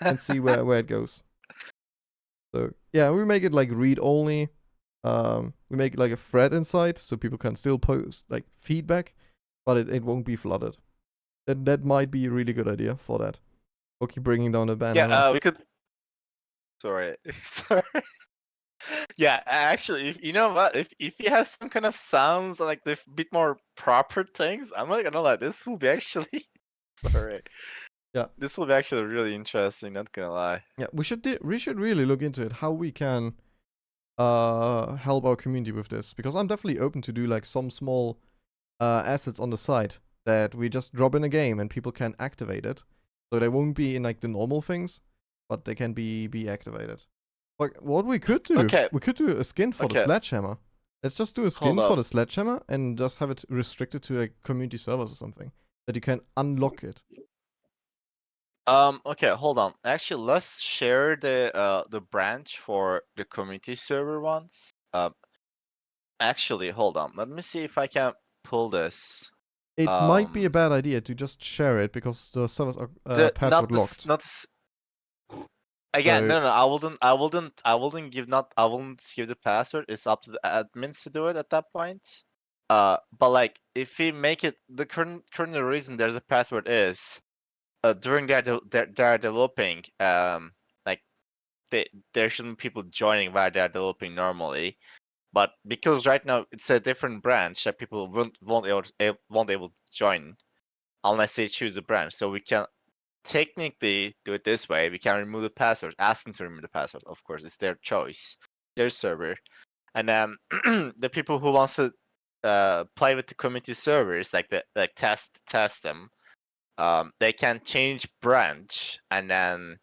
and see where it goes. So yeah, we make it like read only. We make it like a thread inside so people can still post like feedback, but it won't be flooded. That might be a really good idea for that. We'll keep bringing down the banner. Yeah, we could. Sorry, sorry. Yeah, actually, if you know what, if you have some kind of sounds like the bit more proper things, I'm not gonna lie, this will be actually sorry. Yeah, this will be actually really interesting. Not gonna lie. yeah, we should really look into it how we can help our community with this, because I'm definitely open to do like some small assets on the side that we just drop in a game and people can activate it, so they won't be in like the normal things, but they can be activated. Like what we could do, we could do a skin for the sledgehammer. Let's just do a skin for the sledgehammer and just have it restricted to like community servers or something that you can unlock it. Okay, hold on. Actually, let's share the branch for the community server ones. Actually, hold on. Let me see if I can pull this. It might be a bad idea to just share it because the servers are password locked. Again, no, I wouldn't give the password. It's up to the admins to do it at that point. But like if we make it the current reason there's a password is during their developing, like there shouldn't be people joining while they're developing normally. But because right now it's a different branch that people won't able to join unless they choose a branch. So we can technically do it this way. We can remove the password, ask them to remove the password. Of course, it's their choice, their server, and then the people who wants to play with the community servers, like test them, they can change branch, and then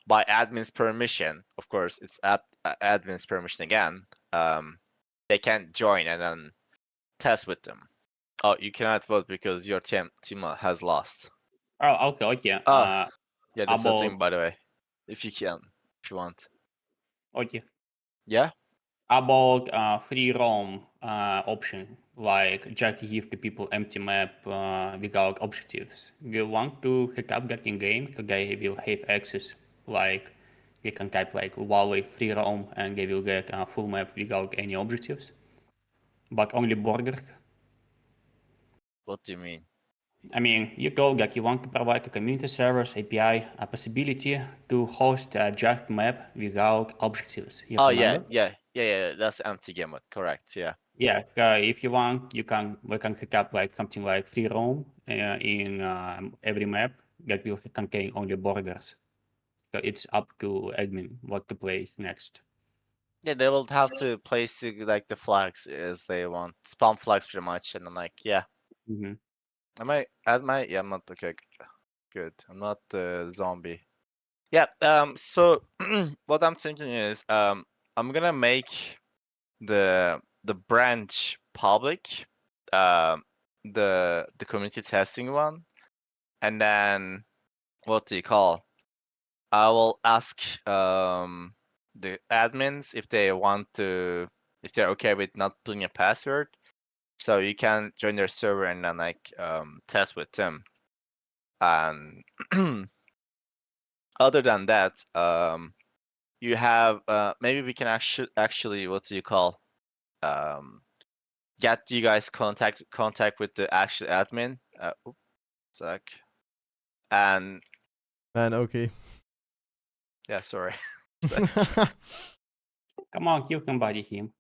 by admin's permission, of course, it's admin's permission again. They can join and then test with them. Oh, you cannot vote because your team has lost. Oh, okay, yeah. Yeah, the setting, by the way, if you want. Okay. Yeah. About free roam option, like just give the people empty map without objectives. We want to hack up that in game, so they will have access, like they can type like Wally free roam and they will get a full map without any objectives, but only border. What do you mean? I mean, you told that you want to provide a community servers API a possibility to host a just map without objectives. You remember? Yeah. That's empty game mode, correct? Yeah. Yeah, if you want, we can hook up like something like free roam in every map that will contain only borders. So it's up to admin what to play next. Yeah, they will have to place like the flags as they want, spawn flags pretty much, and then like yeah. Mm-hmm. Am I add my? Yeah, I'm not okay. Good. I'm not zombie. Yeah. So what I'm thinking is I'm gonna make the the branch public, the community testing one, and then what do you call? I will ask the admins if they want to, if they're okay with not putting a password, so you can join their server and then like test with them. And other than that, you have maybe we can actually what do you call get you guys contact with the actual admin. Oops, sec. And Man, okay. yeah, sorry. Come on, kill somebody him.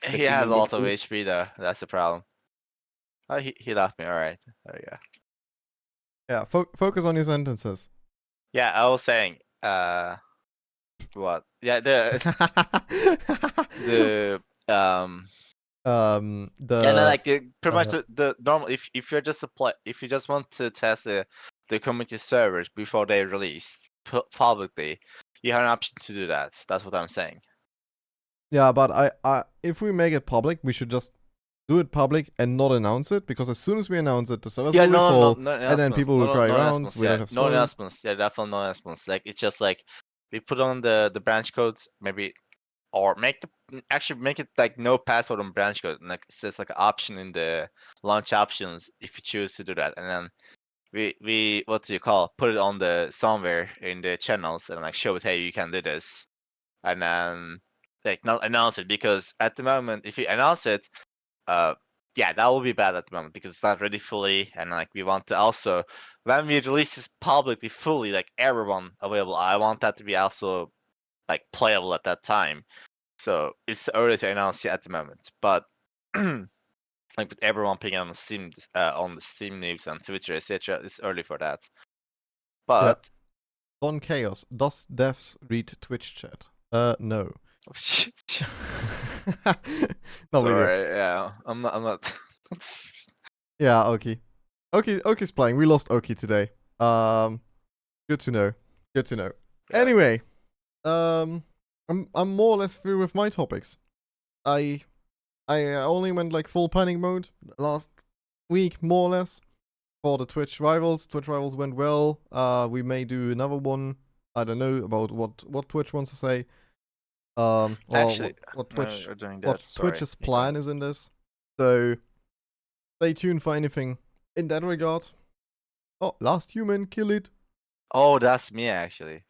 He he has a will lot get of you. HP though. That's the problem. Oh, he left me. All right. There you go. Yeah, focus on your sentences. Yeah, I was saying. What? Yeah, the and then like pretty much the normal. If you're just if you just want to test the community servers before they release publicly, you have an option to do that. That's what I'm saying. Yeah, but I if we make it public, we should just do it public and not announce it, because as soon as we announce it, the servers will be full, no and then people will cry around. We don't have no space. announcements. Yeah, definitely no announcements. Like it's just like we put on the branch codes, maybe, or actually make it like no password on branch code, and like it says like an option in the launch options if you choose to do that, and then we what do you call, put it on the somewhere in the channels and like show it, hey, you can do this, and then like not announce it, because at the moment if you announce it, yeah, that will be bad at the moment because it's not ready fully, and like we want to also, when we release this publicly fully, like everyone available, I want that to be also like playable at that time. So it's early to announce it at the moment, but like with everyone picking on the Steam news and Twitter, etc., it's early for that. But Don Chaos, does devs read Twitch chat? No. oh, shit. Not really. Sorry, yeah, I'm not. Yeah, Oki. Oki's playing. We lost Oki today. Good to know. Good to know. Yeah. Anyway, I'm more or less through with my topics. I only went like full panic mode last week, more or less, for the Twitch rivals. Twitch rivals went well. We may do another one. I don't know about what Twitch wants to say. Or Actually, what no, Twitch you're doing that. what Sorry. Twitch's You go plan on. is in this. So stay tuned for anything in that regard. Oh, last human, kill it. Oh, that's me actually.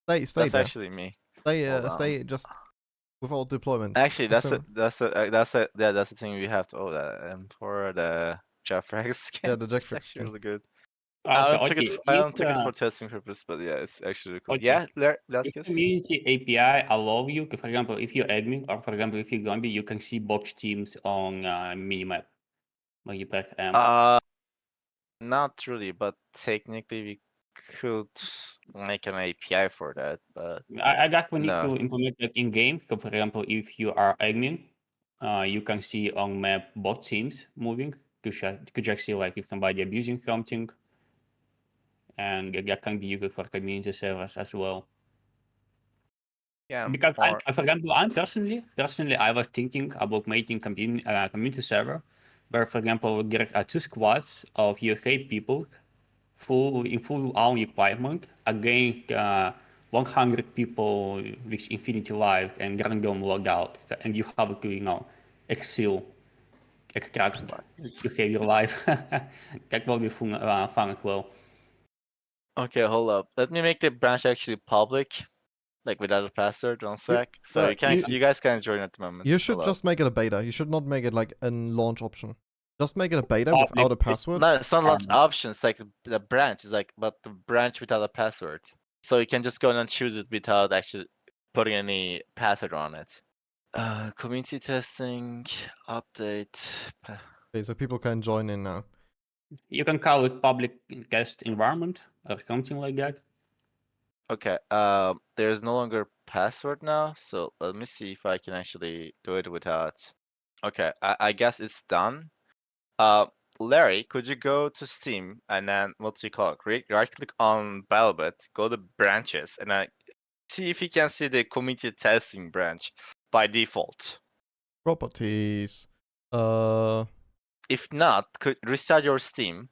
Stay That's there. actually me. Stay just without deployment. Actually, Just that's the thing we have to. Oh, that for the Jeffrex skin. Yeah, the It's Jackfrex actually skin. really good. So, I okay, don't take it for testing purpose, but yeah, it's actually really cool. okay. Yeah, If Laskus. community API allow you, for example, if you're admin, or for example, if you're Gombi, you can see box teams on minimap when you press M. Not really, but technically we could make an API for that, but I guess we need no. to implement that in game. So, for example, if you are admin, you can see on map bot teams moving. Could you see like if somebody abusing something, and that can be used for community servers as well. Yeah, Because or for example, I'm personally, I was thinking about making community server, where, for example, there are 2 squads of UK people, in full arm equipment, against 100 people with infinity life and random loadout, and you have to, extract to have your life. That will be fun as well. okay, hold up. Let me make the branch actually public, like without a password. One sec. So you guys can join at the moment. You should Hold up. just make it a beta. You should not make it like a launch option. Just make it a beta Public, without a password. No, it's not lots of options. Like the branch is like, but the branch without a password. So you can just go in and choose it without actually putting any password on it. Community testing update. Okay, so people can join in now. You can call it public test environment or something like that. Okay. There's no longer password now, so let me see if I can actually do it without. Okay, I guess it's done. Larry, could you go to Steam and then what do you call it? Right click on BattleBit, go to branches, and see if you can see the community testing branch by default. Properties. If not, could restart your Steam,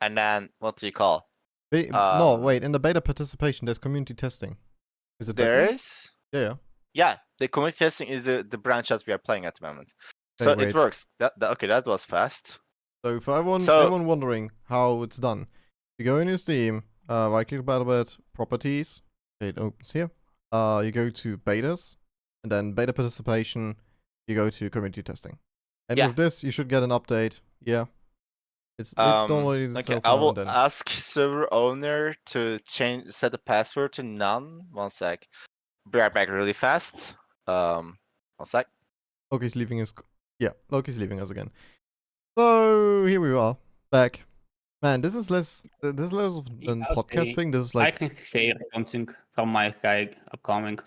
and then what do you call? No, wait. In the beta participation, there's community testing. Is it that There one? is. Yeah. Yeah, the community testing is the branch that we are playing at the moment. Hey, So it wait. works. Okay, that was fast. So for everyone, So- everyone wondering how it's done, you go in your Steam, right click BattleBit, properties, it opens here. You go to betas, and then beta participation, you go to community testing. And Yeah. with this, you should get an update. Yeah. It's normally the Okay, self I now will and then. ask server owner to set the password to none. One sec. Be right back really fast. One sec. Loki's leaving us. Yeah, Loki's leaving us again. So here we are, back. Man, this is less. This is less of an Yeah, podcast okay. thing. This is I like can share something from my guide upcoming.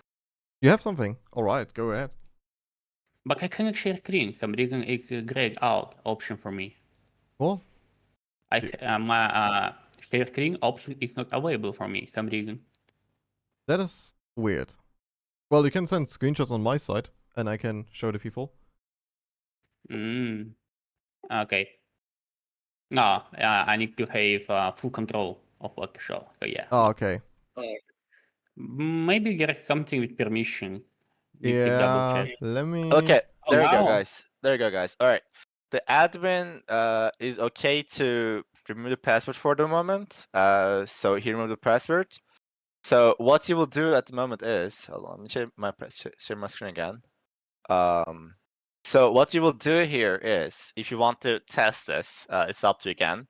you have something. All right, go ahead. But I cannot share screen. I'm reading a grayed out option for me. Well, My share screen option is not available for me. I'm reading. that is weird. Well, you can send screenshots on my side, and I can show the people. Okay. No, I need to have full control of what to show. So yeah. Oh, okay. Maybe there is something with permission. Need to double Yeah, check. let me. Okay, Oh, there you go, wow. guys. There you go, guys. All right. The admin is okay to remove the password for the moment. So he removed the password. So what you will do at the moment is, hold on, let me share my screen again. So what you will do here is, if you want to test this, it's up to you again.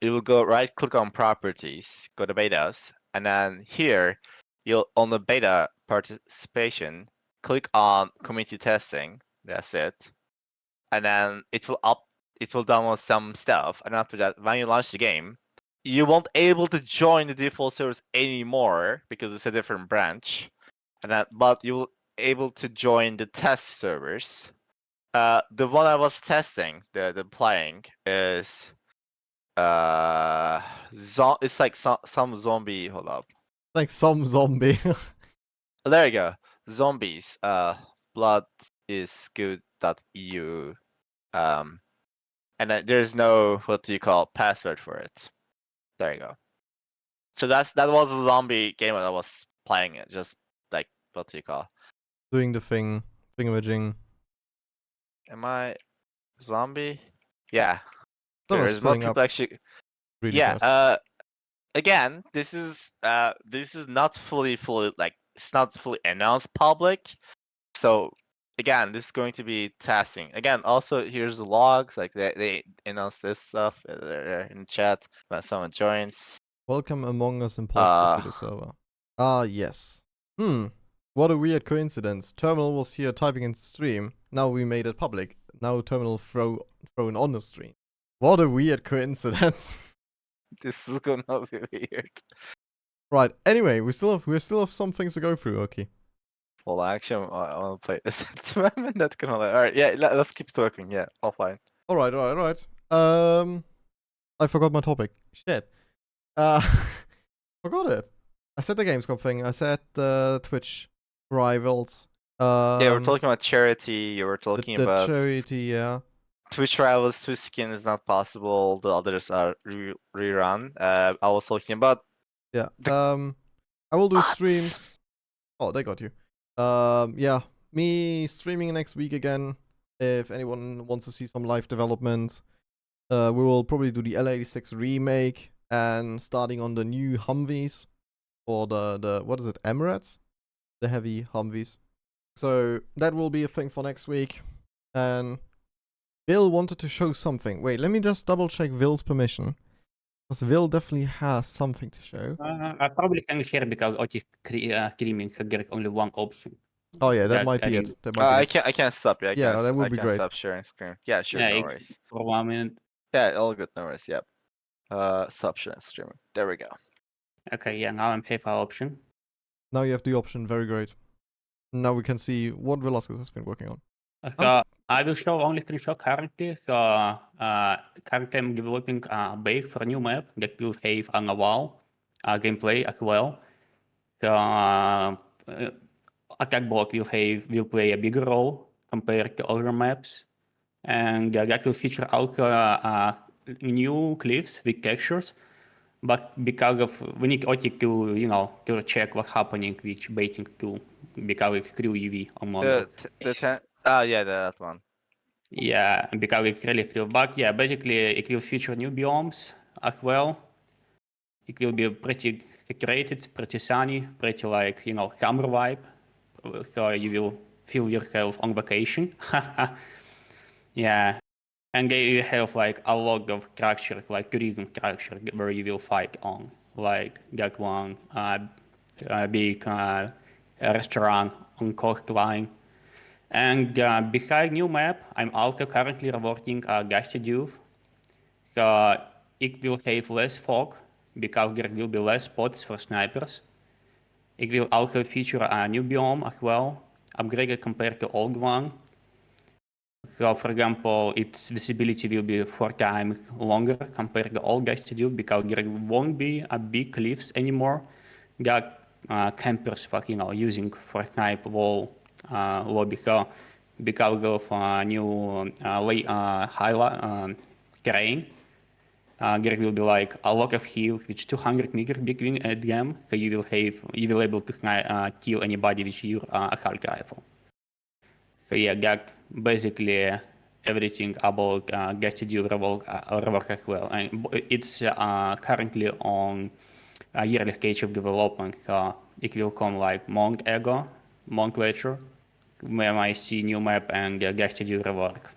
You will go right click on properties, go to betas, and then here you'll on the beta participation, click on community testing. That's it. And then it will download some stuff. And after that, when you launch the game, you won't able to join the default servers anymore because it's a different branch. But you'll able to join the test servers. The one I was testing, the playing is it's like some zombie. Hold up. Like some zombie. There you go. Zombies. Blood is good.eu. And there's no what do you call password for it. There you go. So that was a zombie game that I was playing it. Just like what do you call? Doing the thing, thingamajig. Am I zombie? Yeah. That was There's more filling people up actually. really Yeah. fast. Again, this is not fully like it's not fully announced public. So again, this is going to be testing. Again, also here's the logs. Like they announced this stuff in chat when someone joins. Welcome Among Us imposter to the server. Ah, yes. What a weird coincidence. Terminal was here typing in stream. Now we made it public. Now Terminal thrown on the stream. What a weird coincidence. This is gonna be weird. Right. Anyway, we still have some things to go through. Okay. Well, actually, I want to play this at the moment. That's gonna. All right. Yeah. Let's keep talking. Yeah. Offline. All right. I forgot my topic. Shit. Forgot it. I said the Gamescom thing. I said Twitch rivals. Yeah, we're talking about charity. You were talking the about charity. Yeah. Twitch rivals. Twitch skin is not possible. The others are rerun. I was talking about. Yeah. I will do What? streams. Oh, they got you. Yeah. Me streaming next week again. If anyone wants to see some live development, we will probably do the L86 remake and starting on the new Humvees or the what is it, Emirates, the heavy Humvees. So that will be a thing for next week. And Bill wanted to show something. Wait, let me just double check Will's permission. Because Will definitely has something to show. I probably can share because Otis streaming, so there is only one option. Oh yeah, that That's might be adding- it. That might be I can't stop you. Yeah, that would be I can't great. stop sharing screen. Yeah, sure, Yeah, no it's worries. for 1 minute. Yeah, all good, no worries. Yep. Stop sharing streaming. There we go. Okay, yeah, now I'm FIFA option. Now you have the option. Very great. Now we can see what Velasquez has been working on. So I will show only screenshot currently. So currently I'm developing a base for a new map that will have a Null gameplay as well. So attack bot will play a bigger role. compared to other maps. And that will feature also new cliffs with textures. But because of we need also to check what's happening with baiting tool because it's crew UV on model. Yeah, that one. Yeah, and because it's really crew. But yeah, basically it will feature new biomes as well. It will be pretty decorated, pretty sunny, pretty like summer vibe. So you will feel yourself on vacation. Yeah. And they have like a lot of structure, like tourism structure, where you will fight on, like that one big restaurant on coastline. And behind new map, I'm also currently working Gasted Youth. So it will have less fog because there will be less spots for snipers. It will also feature a new biome as well, upgraded compared to old one. So for example, its visibility will be 4 times longer compared to all guys to do because there won't be a big cliffs anymore. Got campers for using for snipe wall lobby. So because of new highlight terrain, there will be like a lot of hills with 200 meters between them. So you will able to kill anybody with your assault rifle. So yeah, that basically everything about Gastidio Rework as well. And it's currently on a yearly stage of development. It will come like Monk Ego, Monk Ledger, when I see new map and Gastidio Rework.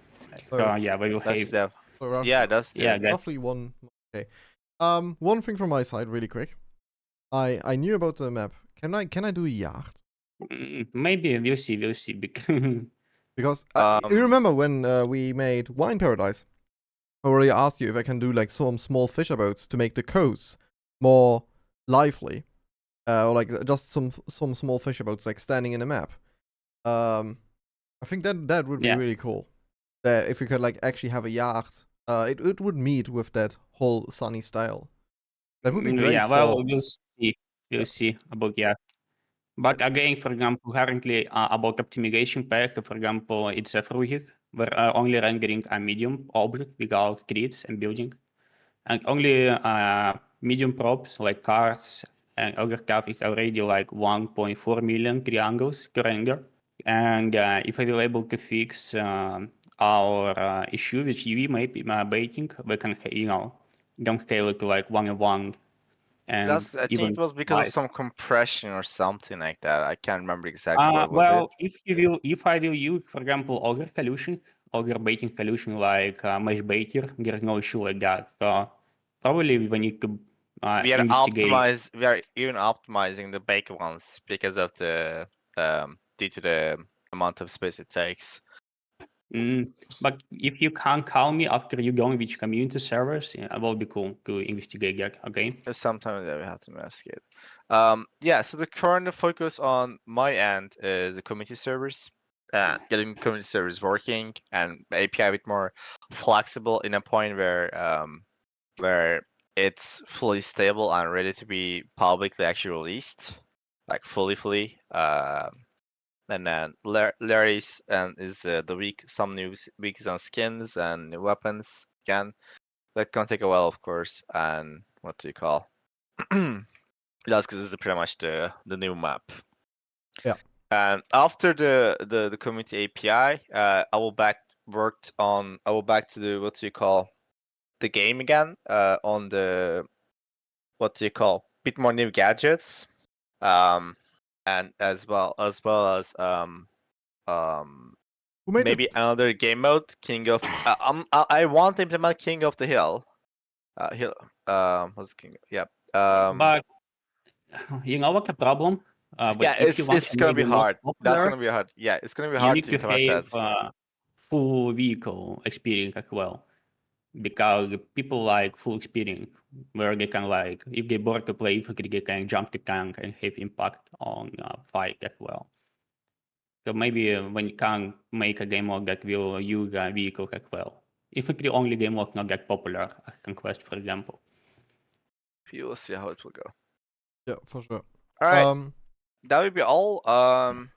So, Yeah, we will That's have. dev. so rough, Yeah, that's Yeah, dev. that, roughly one. Okay. One thing from my side, really quick. I knew about the map. Can I do a yacht? maybe we'll see. Because you Um, remember when we made Wine Paradise? I already asked you if I can do like some small fisher boats to make the coast more lively, or like just some small fisher boats like standing in a map. I think that would be Yeah. really cool. If you could like actually have a yacht, it would meet with that whole sunny style. That would be great Yeah, for. well, we'll see. We'll Yeah. see about yeah. But again, for example, currently about optimization pack, for example, it's a fruited. We're only rendering a medium object without grids and building. And only medium props like cars and other stuff is already like 1.4 million triangles to render. And if I will able to fix our issue with UV maybe baiting, we can, don't scale it to like 1:1 and I think even it was because of twice. some compression or something like that. I can't remember exactly what was it. Well, if I will use, for example, other solution, other baiting solution like mesh baiter, there's no issue like that. Probably we need to We are investigate. We are even optimizing the bake ones because of the due to the amount of space it takes. But if you can call me after you going with community servers, yeah, it will be cool to investigate that. Okay. Sometimes we have to mask it. Yeah, so the current focus on my end is the community servers, getting community servers working and API a bit more flexible in a point where it's fully stable and ready to be publicly actually released, like fully. And then Larry's and is the week some new weeks on skins and new weapons again. That can take a while, of course. And what do you call? That's because this is pretty much the new map. Yeah. And after the community API, I will back to the what do you call the game again on the what do you call bit more new gadgets, and as well as Who made maybe it? another game mode, King of. I want to implement King of the Hill. Hill. What's King? Yeah. But you know what the problem? Yeah, But if you want it's to gonna make be the most hard. That's popular, gonna be hard. Yeah, it's gonna be you hard need to to implement that. have full vehicle experience as well. Because people like full experience where they can like if they board to play infantry they can jump the tank and have impact on fight as well. So maybe when you can make a game mode that will use a vehicle as well. Infantry only game mode not that popular as Conquest, for example. We will see how it will go. Yeah, for sure. All right, that would be all.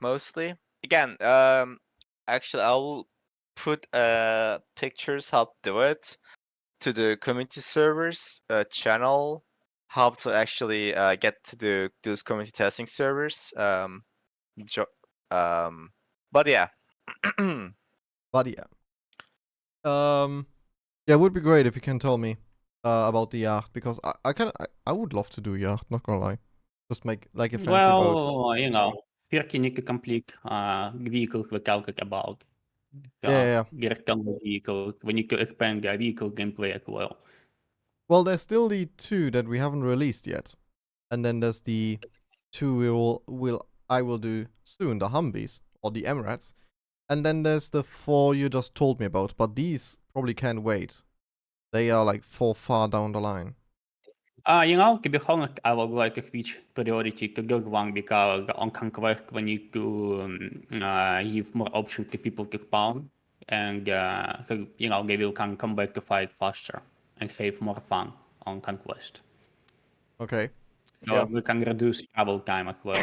Mostly. Again, Actually, I will put pictures how to do it to the community servers channel. How to actually get to those community testing servers. Jo- but yeah. But yeah. Yeah, it would be great if you can tell me about the yacht, because I would love to do yacht, not gonna lie. Just make like a fancy boat. Well, you know, first you need to complete vehicle we talked about. Yeah. The rectangle vehicle. We need to expand the vehicle gameplay as well. Well, there's still the 2 that we haven't released yet. And then there's the 2 I will do soon, the Humvees or the Emirates. And then there's the 4 you just told me about, but these probably can't wait. They are like 4 far down the line. You know, to be honest, I would like to switch priority to good one because on Conquest we need to give more options to people to spawn, and so, you know, they will can come back to fight faster and have more fun on Conquest. Okay. So Yeah. we can reduce travel time as well.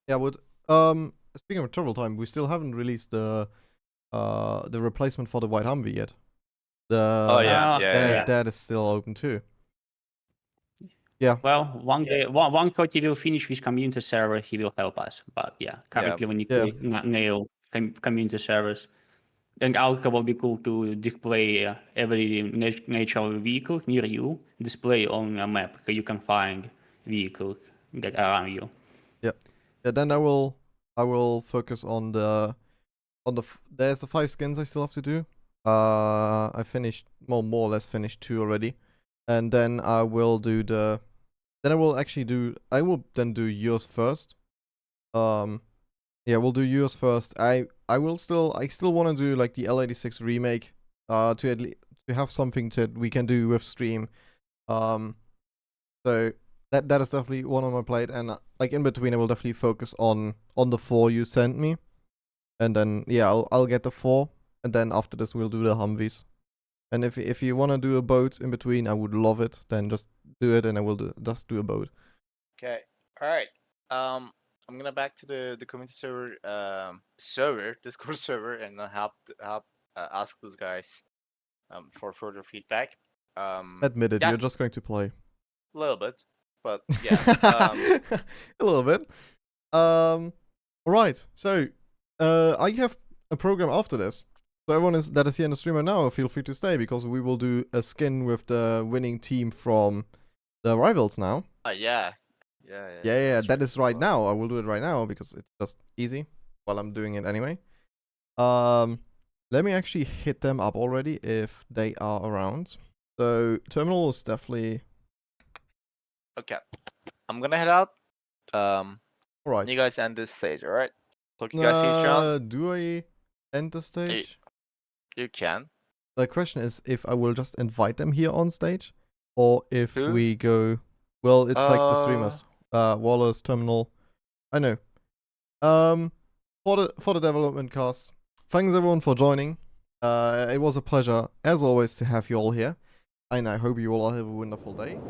Yeah, speaking of travel time, we still haven't released the replacement for the White Humvee yet. Oh yeah. That is still open too. Yeah. Well, one day, one he will finish with community server, he will help us. But yeah, currently we need to nail community servers. And also will be cool to display every natural vehicle near you, display on a map so you can find vehicles that are around you. Yeah. Then I will focus on there's the 5 skins I still have to do. I finished more or less finished 2 already, and then I will do I will then do yours first. Yeah, we'll do yours first. I still want to do like the L86 remake, to have something we can do with stream. So that is definitely one on my plate, and like in between I will definitely focus on the 4 you sent me. And then yeah, I'll get the 4, and then after this we'll do the Humvees. And if you want to do a boat in between, I would love it. Then just do it, and I will just do a boat. Okay. All right. I'm gonna back to the community server, Discord server, and help ask those guys for further feedback. Admit it, Yeah, you're just going to play. a little bit, but yeah. A little bit. Alright, so I have a program after this. So everyone that is here in the streamer now, feel free to stay, because we will do a skin with the winning team from the rivals now. Yeah. Yeah, that is right now. I will do it right now because it's just easy while I'm doing it anyway. Let me actually hit them up already if they are around. So terminal is definitely Okay. I'm gonna head out. alright. You guys end this stage, all right? Look, you guys see each other. Do I end the stage? You can. The question is if I will just invite them here on stage, or if we go. Well, it's like the streamers, Wallace, Terminal. I know. For the development cast, thanks everyone for joining. It was a pleasure as always to have you all here, and I hope you all have a wonderful day.